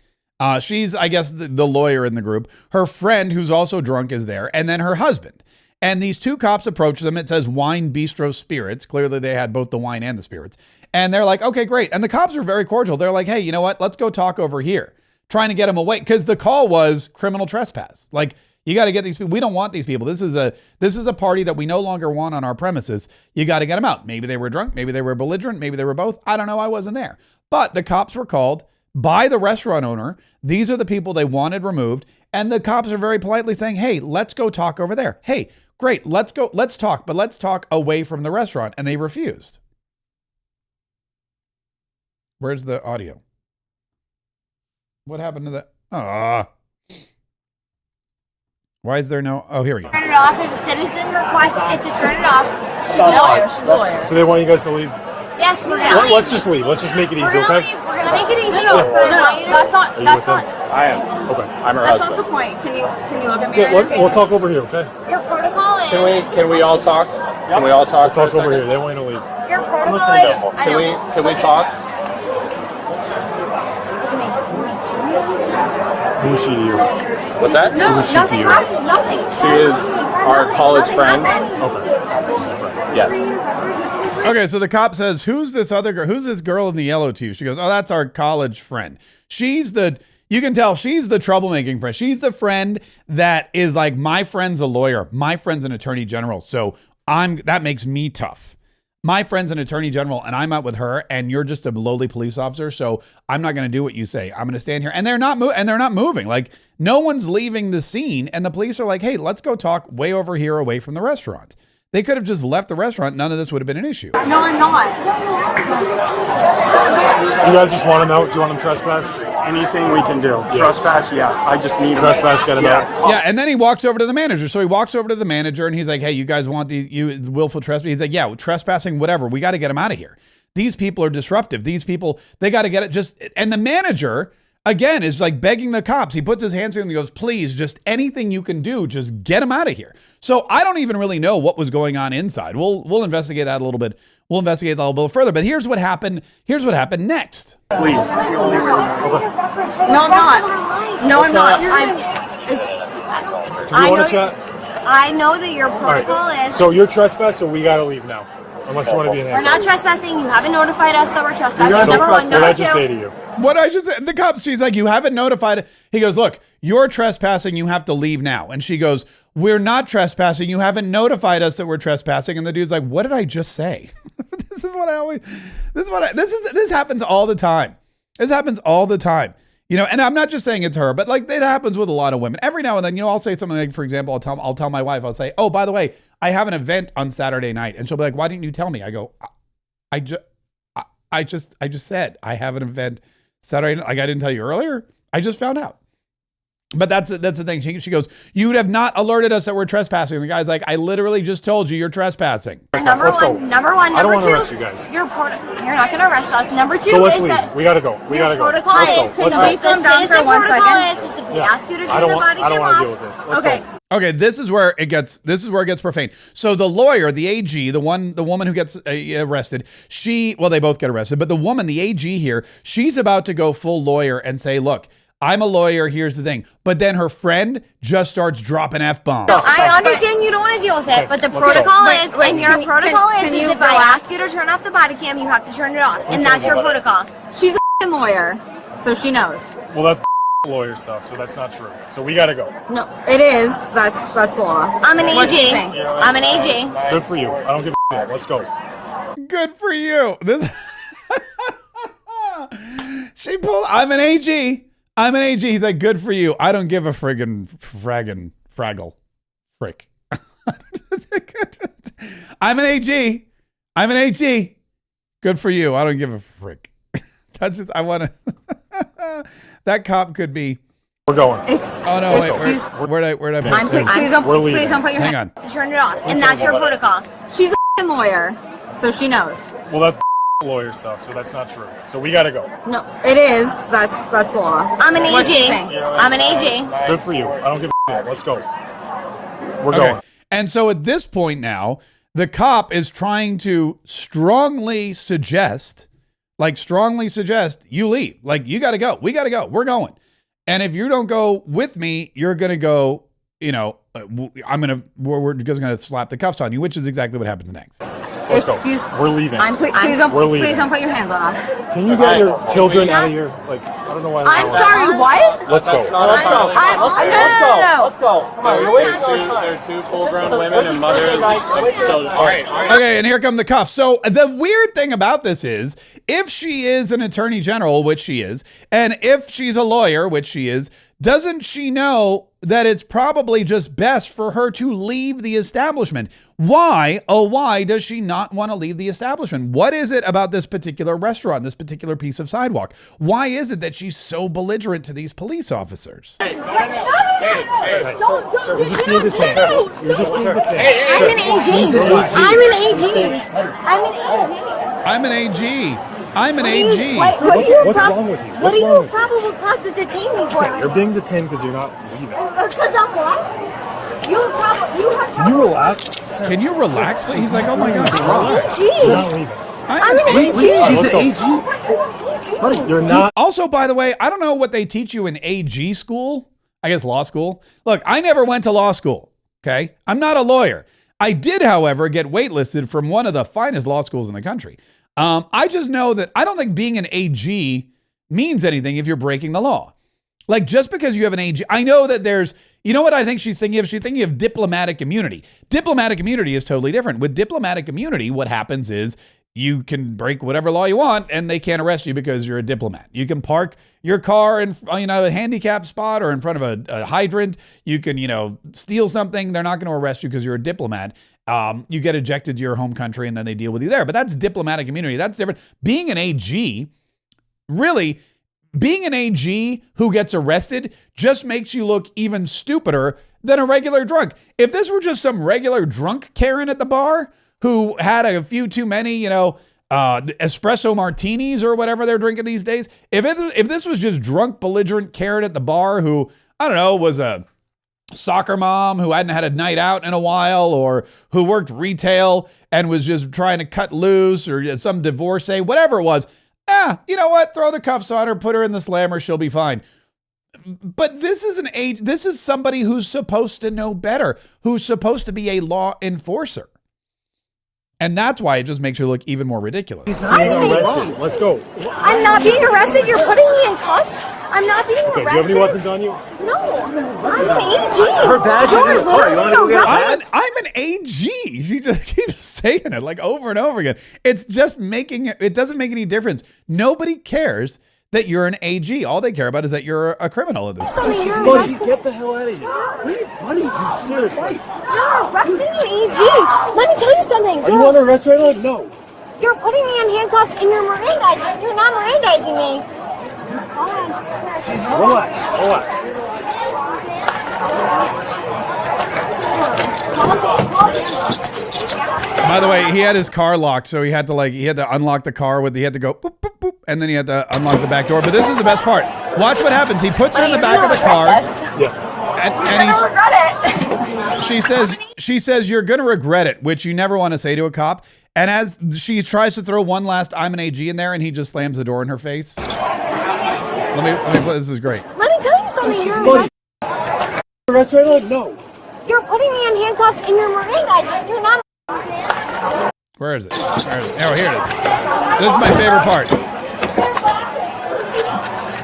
She's, I guess, the lawyer in the group. Her friend, who's also drunk, is there, and then her husband. And these two cops approach them. It says Wine Bistro Spirits. Clearly, they had both the wine and the spirits. And they're like, okay, great. And the cops are very cordial. They're like, hey, you know what? Let's go talk over here. Trying to get them away. Because the call was criminal trespass. Like, you got to get these people. We don't want these people. This is a party that we no longer want on our premises. You got to get them out. Maybe they were drunk. Maybe they were belligerent. Maybe they were both. I don't know. I wasn't there. But the cops were called by the restaurant owner. These are the people they wanted removed. And the cops are very politely saying, hey, let's go talk over there. Hey, great. Let's go. Let's talk. But let's talk away from the restaurant. And they refused. Where's the audio? What happened to that? Why is there no? Oh, here we go. Turn it off. If a citizen requests it to turn it off. She's a lawyer. So they want you guys to leave? Yes, we're gonna leave. Let's just leave. Let's just make it easy, okay? We're gonna make it easy. That's not. I am. Okay, I'm her That's husband. not the point. Can you look at me? Yeah, we'll talk over here, okay? Your protocol is. Can we all talk? Can we all talk? We'll talk over here. They want you to leave. Your protocol is. Can we talk? Who is she to you? What's that? No, nothing. Nothing. She is our college friend. Okay. She's a friend. Yes. Okay, so the cop says, who's this other girl? Who's this girl in the yellow to you? She goes, oh, that's our college friend. You can tell she's the troublemaking friend. She's the friend that is like, my friend's a lawyer. My friend's an attorney general. So that makes me tough. My friend's an attorney general and I'm out with her and you're just a lowly police officer. So I'm not going to do what you say. I'm going to stand here. And they're not moving. Like no one's leaving the scene. And the police are like, hey, let's go talk way over here away from the restaurant. They could have just left the restaurant. None of this would have been an issue. No, I'm not. You guys just want to know? Do you want them trespassed? Anything we can do. Yeah. Trespass, yeah. I just need trespass, get him out. Yeah, and then he walks over to the manager. So he walks over to the manager and he's like, hey, you guys want the willful trespass? He's like, yeah, trespassing, whatever. We got to get them out of here. These people are disruptive. These people, they got to get it. And the manager, again, is like begging the cops. He puts his hands in and he goes, please, just anything you can do, just get them out of here. So I don't even really know what was going on inside. We'll investigate that a little bit. We'll investigate that a little bit further. But here's what happened. Here's what happened next. Please. No, I'm not. No, I'm not. Do you want to chat? I know that your protocol is. So you're trespassed, so we got to leave now. Unless you want to be in We're not trespassing. You haven't notified us that we're trespassing. Number one. What did I just say to you? What I just said, the cops, she's like, you haven't notified. He goes, look, you're trespassing. You have to leave now. And she goes, we're not trespassing. You haven't notified us that we're trespassing. And the dude's like, what did I just say? This happens all the time. This happens all the time. You know, and I'm not just saying it's her, but like it happens with a lot of women. Every now and then, you know, I'll say something like, for example, I'll tell my wife, I'll say, oh, by the way, I have an event on Saturday night. And she'll be like, why didn't you tell me? I go, I just said I have an event Saturday night. Like I didn't tell you earlier. I just found out. But that's the thing. She goes, you would have not alerted us that we're trespassing. The guy's like, I literally just told you you're trespassing. Number one. I don't want to arrest you guys. You're not going to arrest us. Number two so let's is leave. that We got to go. We got to go. Protocol Let's go. is calm down for 1 second. Is if we ask you to turn the body I don't cam want to off. deal with this. Let's go. Okay, this is where it gets profane. So the lawyer, the AG, the woman who gets arrested, they both get arrested, but the woman, the AG here, she's about to go full lawyer and say, look, I'm a lawyer, here's the thing. But then her friend just starts dropping F-bombs. I understand you don't want to deal with it, but the protocol is, and your protocol is if I ask you to turn off the body cam, you have to turn it off. And that's your protocol. She's a lawyer, so she knows. Well, that's lawyer stuff, so that's not true. So we gotta go. No, it is. That's law. I'm an What's she AG. saying? I'm an AG. Good for you. I don't give a shit. Let's go. Good for you. This she pulled. I'm an AG. I'm an AG. He's like, good for you. I don't give a fraggle. Frick. I'm an AG. I'm an AG. Good for you. I don't give a frick. That's just, I want to, that cop could be. We're going. Oh no, wait, where'd I put We're leaving. Please don't put your Hang hand. on. Turn it off, and that's your protocol. She's a lawyer, so she knows. Well, that's lawyer stuff, so that's not true. So we gotta go. No, it is. That's law. I'm an What's she AG. saying? I'm an AG. Good for you. I don't give a shit. Let's go. We're going. And so at this point now, the cop is trying to strongly suggest you leave. Like, you got to go. We got to go. We're going. And if you don't go with me, you're going to go, we're just going to slap the cuffs on you, which is exactly what happens next. Let's go. We're leaving. Please don't put your hands on us. Can you get your children out of here? Like, I don't know why. I'm sorry, what? Let's go. Let's go. No. Let's go. Come on, you're waiting. They're two full-grown women and mothers of children. All right. Okay, and here come the cuffs. So the weird thing about this is, if she is an attorney general, which she is, and if she's a lawyer, which she is, doesn't she know that it's probably just best for her to leave the establishment? Why, oh why does she not want to leave the establishment? What is it about this particular restaurant, this particular piece of sidewalk? Why is it that she's so belligerent to these police officers? You're just being detained. You're just being detained. I'm an AG. I'm an AG. I'm an AG. I'm an AG. What's wrong with you? What are you probable cause to detain me for? You're being detained because you're not leaving. Because I'm what? You have Can you relax? Can you relax, please? He's like, oh my God, relax. You're not leaving. I'm an AG. Let's go. Buddy, you're not. Also, by the way, I don't know what they teach you in AG school. I guess law school. Look, I never went to law school. Okay. I'm not a lawyer. I did, however, get waitlisted from one of the finest law schools in the country. I just know that I don't think being an AG means anything if you're breaking the law. Like, just because you have an AG, I know that there's, you know what I think she's thinking of? She's thinking of diplomatic immunity. Diplomatic immunity is totally different. With diplomatic immunity, what happens is you can break whatever law you want and they can't arrest you because you're a diplomat. You can park your car in, a handicap spot or in front of a hydrant. You can, steal something. They're not going to arrest you because you're a diplomat. You get ejected to your home country and then they deal with you there. But that's diplomatic immunity. That's different. Being an AG, really, being an AG who gets arrested just makes you look even stupider than a regular drunk. If this were just some regular drunk Karen at the bar who had a few too many, espresso martinis or whatever they're drinking these days, if this was just drunk, belligerent Karen at the bar who, I don't know, was a soccer mom who hadn't had a night out in a while, or who worked retail and was just trying to cut loose, or some divorcee, whatever it was, you know what? Throw the cuffs on her, put her in the slammer, she'll be fine. But this is somebody who's supposed to know better, who's supposed to be a law enforcer. And that's why it just makes her look even more ridiculous. He's not being arrested. Let's go. I'm not being arrested. You're putting me in cuffs. I'm not being arrested. Do you have any weapons on you? No. I'm an AG. Her badge is in the car. You want to go get her badge? I'm an AG. She just keeps saying it like over and over again. It doesn't make any difference. Nobody cares that you're an AG. All they care about is that you're a criminal at this point. Buddy, get the hell out of here. Buddy, just seriously. You're arresting me, AG. Let me tell you something. Are you under arrest right now? No. You're putting me in handcuffs and you're Mirandizing. You're not Mirandizing me. Relax. By the way, he had his car locked, so he had to unlock the car he had to go boop, boop, boop, and then he had to unlock the back door. But this is the best part. Watch what happens. He puts her in the back of the car. Yeah. And You're gonna regret it. she says, you're going to regret it, which you never want to say to a cop. And as she tries to throw one last I'm an AG in there, and he just slams the door in her face. Let me play. This is great. Let me tell you something. You're Arrest right now? No. You're putting me in handcuffs and you're Mirandizing. You're not. Where is it? Oh, here it is. This is my favorite part.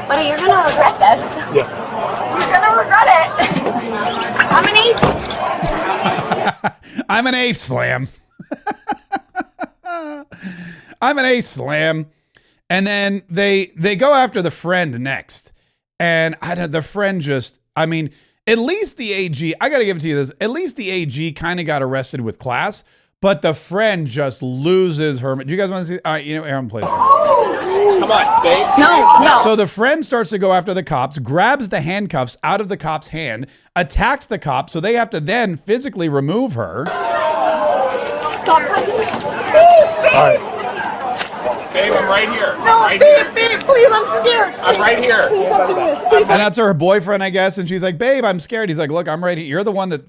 Buddy, you're gonna regret this. Yeah. You're gonna regret it. I'm an A. I'm an A slam. I'm an A slam. And then they go after the friend next. And the friend just, I mean, at least the AG, I got to give it to you this, at least the AG kind of got arrested with class, but the friend just loses her. Do you guys want to see? All right, Aaron plays. Come on, babe. No. So the friend starts to go after the cops, grabs the handcuffs out of the cop's hand, attacks the cop, so they have to then physically remove her. Stop touching me. All right. Babe, I'm right here. No, right babe, please, I'm scared. I'm right here. Please don't do this. Please. And that's her boyfriend, I guess. And she's like, "Babe, I'm scared." He's like, "Look, I'm right here. You're the one that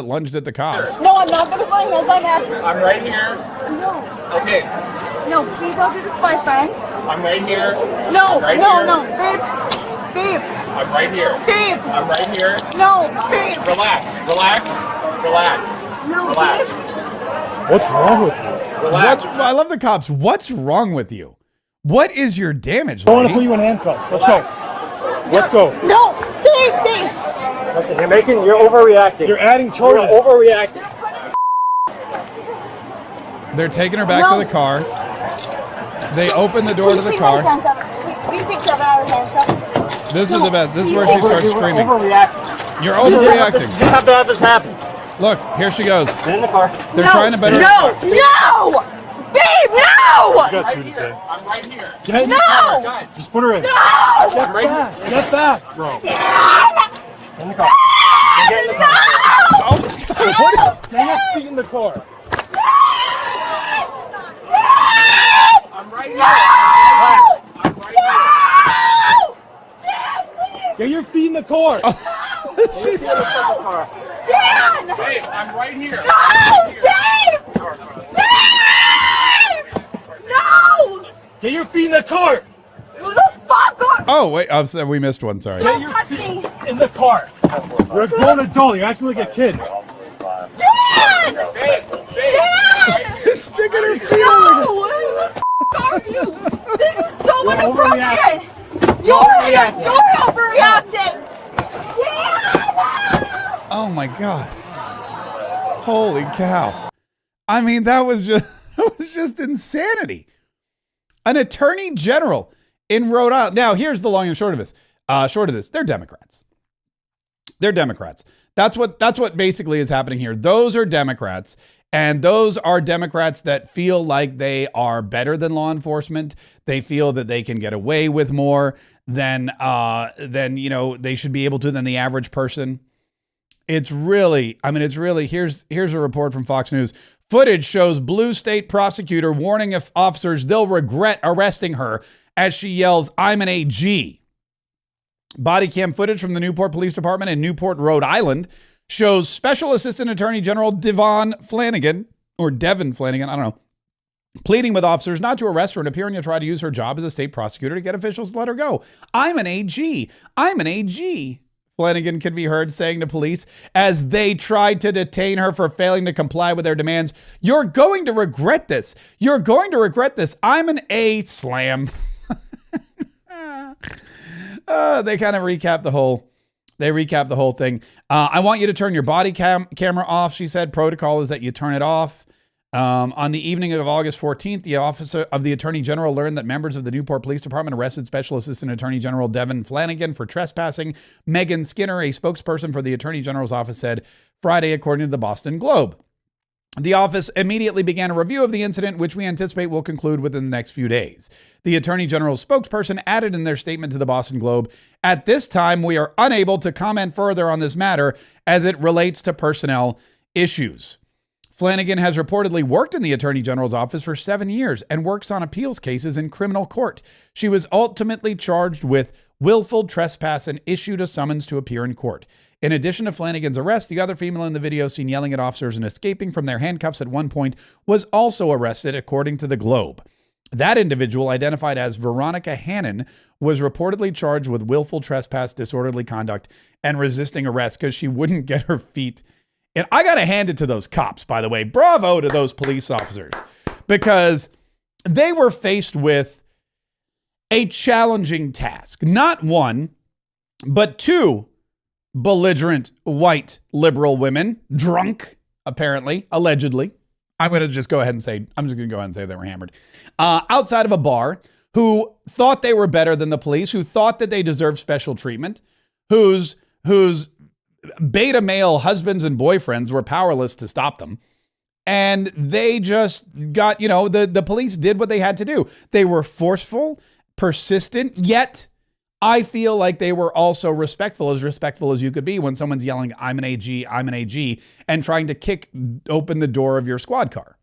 lunged at the cops." No, I'm not gonna find this. I'm at. I'm right here. No. Okay. No, please don't do this to my friend. I'm right here. No, right no, here. no, babe. I'm right here. Babe. I'm right here. No, babe. Relax. No, Relax. babe. What's wrong with you? Relax. I love the cops. What's wrong with you? What is your damage, I want to lady? put you in handcuffs. Let's go. Let's go. No, babe. Listen, you're overreacting. You're adding charges. You're overreacting. They're taking her back to the car. They open the door to the car. Please take Trevor out of handcuffs. This is the best. This is where she starts screaming. Overreacting. You're overreacting. You have to have this happen. Look, here she goes. Get in the car. They're trying to better. No! Babe, no! You got two to ten. I'm right here. Get in the No! car. Just put her in. No! Get back. Get back, bro. In the car. Get in the car. Oh, God, what is? Get your feet in the car. I'm right here. No! Get your feet in the car. She's Dan! Babe, I'm right here. No! Babe! No! Get your feet in the car. Who the fuck are... Oh, wait. I'm sorry. We missed one. Sorry. Get your feet in the car. You're a grown adult. You're acting like a kid. Dan! Babe. She's sticking her feet No! on Who the f*** are you? This is so You're inappropriate! You're overreacting! Dan! Oh my God. Holy cow. I mean, that was just insanity. An attorney general in Rhode Island. Now, here's the long and short of this. They're Democrats. They're Democrats. That's what basically is happening here. Those are Democrats, and those are Democrats that feel like they are better than law enforcement. They feel that they can get away with more than they should be able to than the average person. It's really, here's a report from Fox News. Footage shows blue state prosecutor warning officers they'll regret arresting her as she yells, "I'm an AG." Body cam footage from the Newport Police Department in Newport, Rhode Island shows Special Assistant Attorney General Devin Flanagan, I don't know, pleading with officers not to arrest her and appearing to try to use her job as a state prosecutor to get officials to let her go. "I'm an AG. I'm an AG." Flanagan can be heard saying to police as they tried to detain her for failing to comply with their demands, "You're going to regret this. You're going to regret this. I'm an A slam." They kind of recap the whole thing. "I want you to turn your body camera off," she said. "Protocol is that you turn it off." On the evening of August 14th, the Office of the Attorney General learned that members of the Newport Police Department arrested Special Assistant Attorney General Devin Flanagan for trespassing. Megan Skinner, a spokesperson for the Attorney General's office, said Friday, according to the Boston Globe. The office immediately began a review of the incident, which we anticipate will conclude within the next few days. The Attorney General's spokesperson added in their statement to the Boston Globe, "At this time, we are unable to comment further on this matter as it relates to personnel issues." Flanagan has reportedly worked in the Attorney General's office for 7 years and works on appeals cases in criminal court. She was ultimately charged with willful trespass and issued a summons to appear in court. In addition to Flanagan's arrest, the other female in the video seen yelling at officers and escaping from their handcuffs at one point was also arrested, according to the Globe. That individual, identified as Veronica Hannon, was reportedly charged with willful trespass, disorderly conduct, and resisting arrest because she wouldn't get her feet. And I got to hand it to those cops, by the way. Bravo to those police officers, because they were faced with a challenging task. Not one, but two belligerent white liberal women, drunk, apparently, allegedly. I'm going to just go ahead and say they were hammered. Outside of a bar, who thought they were better than the police, who thought that they deserved special treatment, whose beta male husbands and boyfriends were powerless to stop them. And they just got, the police did what they had to do. They were forceful, persistent, yet I feel like they were also respectful as you could be when someone's yelling, I'm an AG, and trying to kick open the door of your squad car.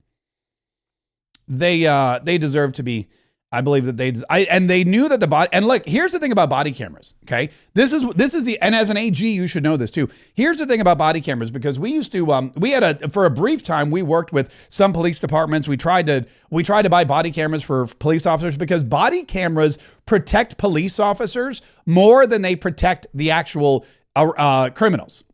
They deserve to be, I believe that they knew that the body, and look, here's the thing about body cameras, okay? This is and as an AG, you should know this too. Here's the thing about body cameras, because we used to, for a brief time, we worked with some police departments. We tried to buy body cameras for police officers because body cameras protect police officers more than they protect the actual criminals.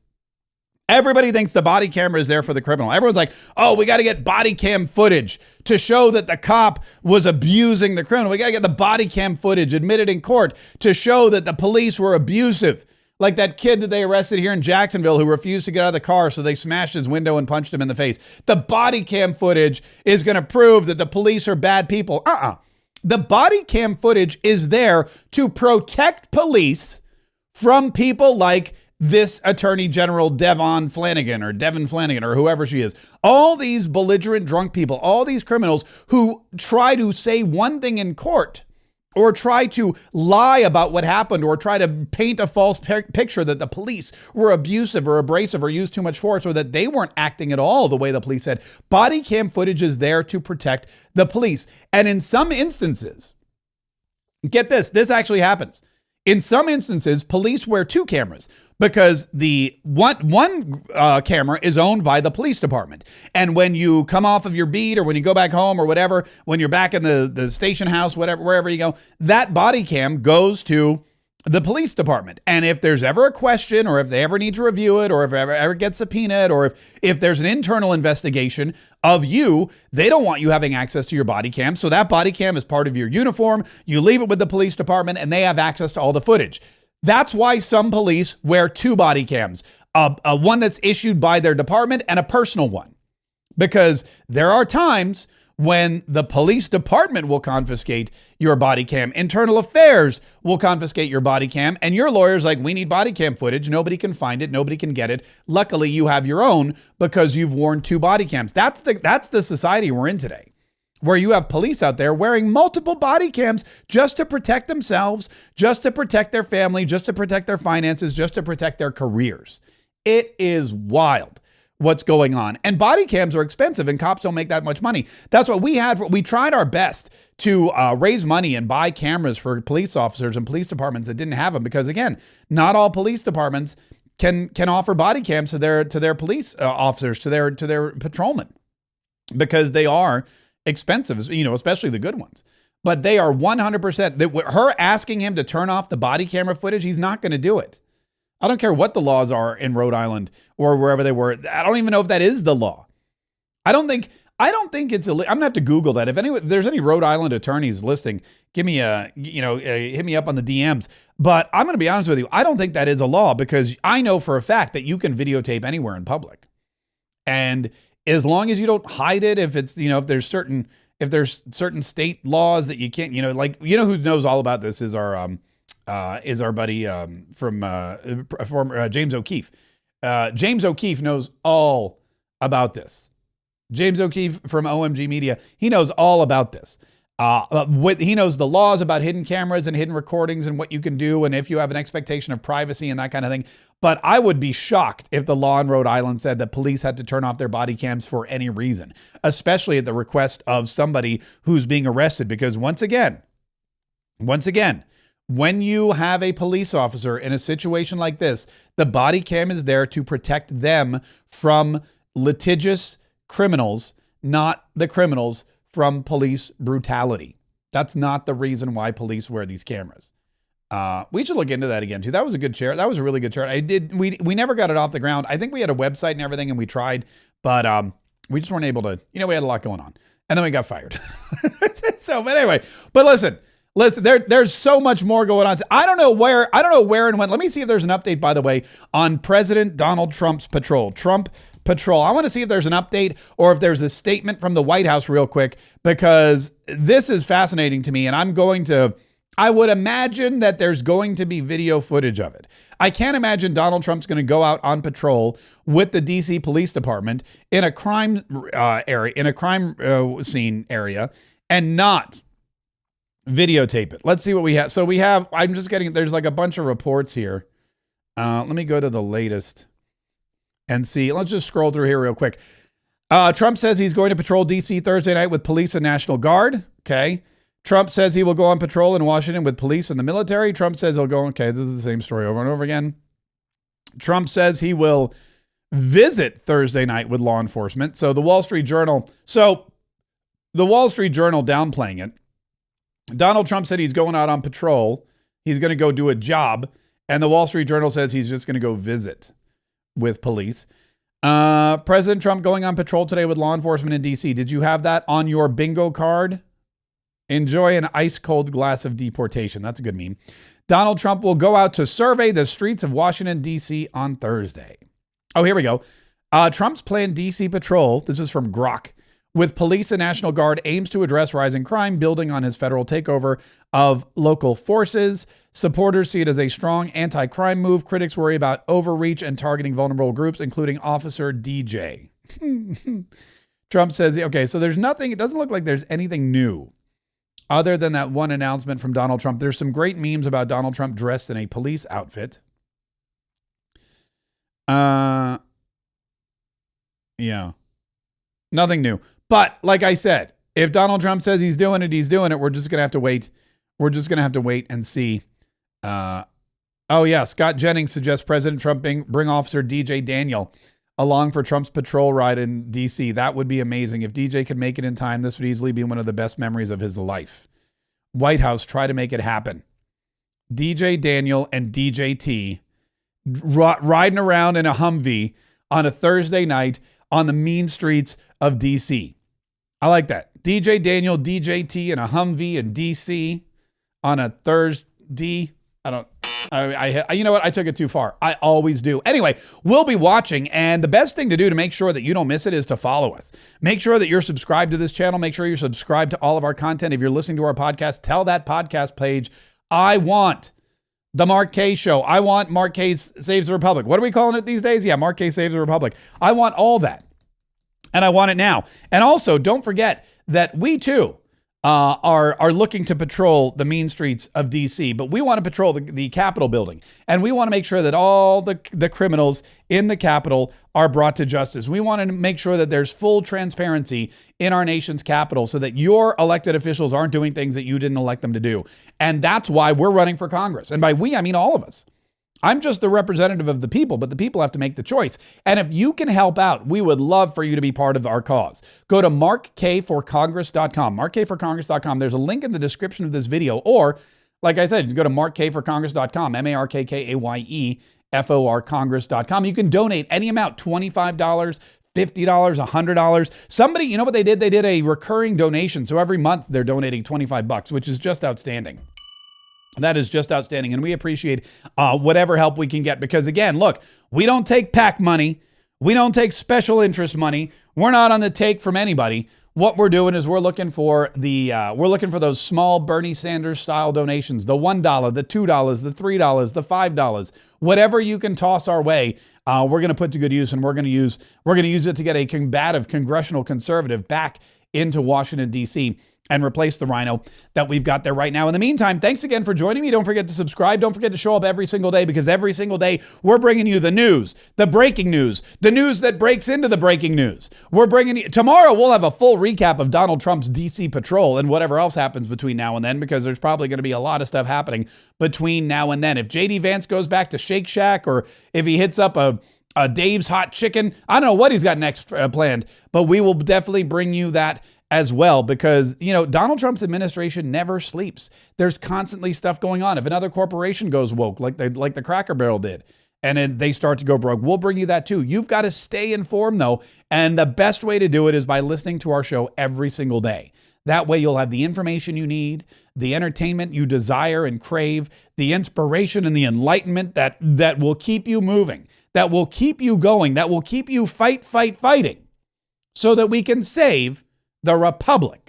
Everybody thinks the body camera is there for the criminal. Everyone's like, oh, we got to get body cam footage to show that the cop was abusing the criminal. We got to get the body cam footage admitted in court to show that the police were abusive. Like that kid that they arrested here in Jacksonville who refused to get out of the car, so they smashed his window and punched him in the face. The body cam footage is going to prove that the police are bad people. The body cam footage is there to protect police from people like this Attorney General Devin Flanagan or whoever she is. All these belligerent drunk people, all these criminals who try to say one thing in court or try to lie about what happened or try to paint a false picture that the police were abusive or abrasive or used too much force or that they weren't acting at all the way the police said. Body cam footage is there to protect the police. And in some instances, get this actually happens. In some instances, police wear two cameras because the one camera is owned by the police department. And when you come off of your beat or when you go back home or whatever, when you're back in the station house, wherever you go, that body cam goes to the police department. And if there's ever a question or if they ever need to review it or if it ever gets subpoenaed or if there's an internal investigation of you, they don't want you having access to your body cam. So that body cam is part of your uniform. You leave it with the police department and they have access to all the footage. That's why some police wear two body cams, a one that's issued by their department and a personal one, because there are times when the police department will confiscate your body cam. Internal affairs will confiscate your body cam. And your lawyer's like, we need body cam footage. Nobody can find it. Nobody can get it. Luckily, you have your own because you've worn two body cams. That's the society we're in today, where you have police out there wearing multiple body cams just to protect themselves, just to protect their family, just to protect their finances, just to protect their careers. It is wild what's going on. And body cams are expensive and cops don't make that much money. That's what we had. We tried our best to raise money and buy cameras for police officers and police departments that didn't have them, because again, not all police departments can offer body cams to their police officers, to their patrolmen, because they are expensive, especially the good ones. But they are 100%. Her asking him to turn off the body camera footage, he's not going to do it. I don't care what the laws are in Rhode Island or wherever they were. I don't even know if that is the law. I don't think it's illegal. I'm gonna have to Google that. If there's any Rhode Island attorneys listening, give me hit me up on the DMs. But I'm gonna be honest with you. I don't think that is a law, because I know for a fact that you can videotape anywhere in public, and as long as you don't hide it, if it's if there's certain state laws that you can't, who knows all about this is our buddy from James O'Keefe. James O'Keefe knows all about this. James O'Keefe from OMG Media, he knows all about this. He knows the laws about hidden cameras and hidden recordings and what you can do and if you have an expectation of privacy and that kind of thing. But I would be shocked if the law in Rhode Island said that police had to turn off their body cams for any reason, especially at the request of somebody who's being arrested. Because once again, when you have a police officer in a situation like this, the body cam is there to protect them from litigious criminals, not the criminals from police brutality. That's not the reason why police wear these cameras. We should look into that again too. That was a good chair. That was a really good chair. We never got it off the ground. I think we had a website and everything and we tried, but we just weren't able to, we had a lot going on and then we got fired. But listen, Listen, there's so much more going on. I don't know where and when. Let me see if there's an update, by the way, on President Donald Trump's patrol. Trump patrol. I want to see if there's an update or if there's a statement from the White House real quick, because this is fascinating to me. And I would imagine that there's going to be video footage of it. I can't imagine Donald Trump's going to go out on patrol with the DC Police Department in a crime scene area and not videotape it. Let's see what we have. So there's like a bunch of reports here. Let me go to the latest and see. Let's just scroll through here real quick. Trump says he's going to patrol DC Thursday night with police and National Guard. Okay. Trump says he will go on patrol in Washington with police and the military. Trump says he'll go. Okay. This is the same story over and over again. Trump says he will visit Thursday night with law enforcement. So the Wall Street Journal downplaying it. Donald Trump said he's going out on patrol. He's going to go do a job. And the Wall Street Journal says he's just going to go visit with police. President Trump going on patrol today with law enforcement in D.C. Did you have that on your bingo card? Enjoy an ice cold glass of deportation. That's a good meme. Donald Trump will go out to survey the streets of Washington, D.C. on Thursday. Oh, here we go. Trump's planned D.C. patrol, this is from Grok, with police and National Guard aims to address rising crime, building on his federal takeover of local forces. Supporters see it as a strong anti-crime move. Critics worry about overreach and targeting vulnerable groups, including Officer DJ. Trump says, okay, so there's nothing, it doesn't look like there's anything new other than that one announcement from Donald Trump. There's some great memes about Donald Trump dressed in a police outfit. Yeah. Nothing new. But like I said, if Donald Trump says he's doing it, he's doing it. We're just going to have to wait. We're just going to have to wait and see. Oh, yeah. Scott Jennings suggests President Trump bring Officer DJ Daniel along for Trump's patrol ride in D.C. That would be amazing. If DJ could make it in time, this would easily be one of the best memories of his life. White House, try to make it happen. DJ Daniel and DJ T riding around in a Humvee on a Thursday night on the mean streets of D.C. I like that. DJ Daniel, DJ T in a Humvee in D.C. on a Thursday. You know what? I took it too far. I always do. Anyway, we'll be watching, and the best thing to do to make sure that you don't miss it is to follow us. Make sure that you're subscribed to this channel. Make sure you're subscribed to all of our content. If you're listening to our podcast, tell that podcast page, I want the Mark Kaye Show. I want Mark Kaye Saves the Republic. What are we calling it these days? Yeah, Mark Kaye Saves the Republic. I want all that, and I want it now. And also, don't forget that we too are looking to patrol the mean streets of D.C., but we want to patrol the Capitol building, and we want to make sure that all the criminals in the Capitol are brought to justice. We want to make sure that there's full transparency in our nation's Capitol so that your elected officials aren't doing things that you didn't elect them to do. And that's why we're running for Congress. And by we, I mean all of us. I'm just the representative of the people, but the people have to make the choice. And if you can help out, we would love for you to be part of our cause. Go to markkforcongress.com, markkforcongress.com. There's a link in the description of this video, or like I said, go to markkforcongress.com, markkayforcongress.com. You can donate any amount, $25, $50, $100. Somebody, you know what they did? They did a recurring donation. So every month they're donating $25, which is just outstanding. That is just outstanding. And we appreciate whatever help we can get, because again, look, we don't take PAC money. We don't take special interest money. We're not on the take from anybody. What we're doing is we're looking for those small Bernie Sanders style donations, the $1, the $2, the $3, the $5, whatever you can toss our way. We're going to put to good use, and we're going to use it to get a combative congressional conservative back into Washington, D.C. and replace the rhino that we've got there right now. In the meantime, thanks again for joining me. Don't forget to subscribe. Don't forget to show up every single day, because every single day we're bringing you the news, the breaking news, the news that breaks into the breaking news. We're bringing you, tomorrow we'll have a full recap of Donald Trump's DC patrol and whatever else happens between now and then, because there's probably going to be a lot of stuff happening between now and then. If JD Vance goes back to Shake Shack, or if he hits up a Dave's Hot Chicken, I don't know what he's got next planned, but we will definitely bring you that as well, because, you know, Donald Trump's administration never sleeps. There's constantly stuff going on. If another corporation goes woke, like the Cracker Barrel did, and then they start to go broke, we'll bring you that too. You've got to stay informed though, and the best way to do it is by listening to our show every single day. That way you'll have the information you need, the entertainment you desire and crave, the inspiration and the enlightenment that will keep you moving, that will keep you going, that will keep you fighting, so that we can save the republic.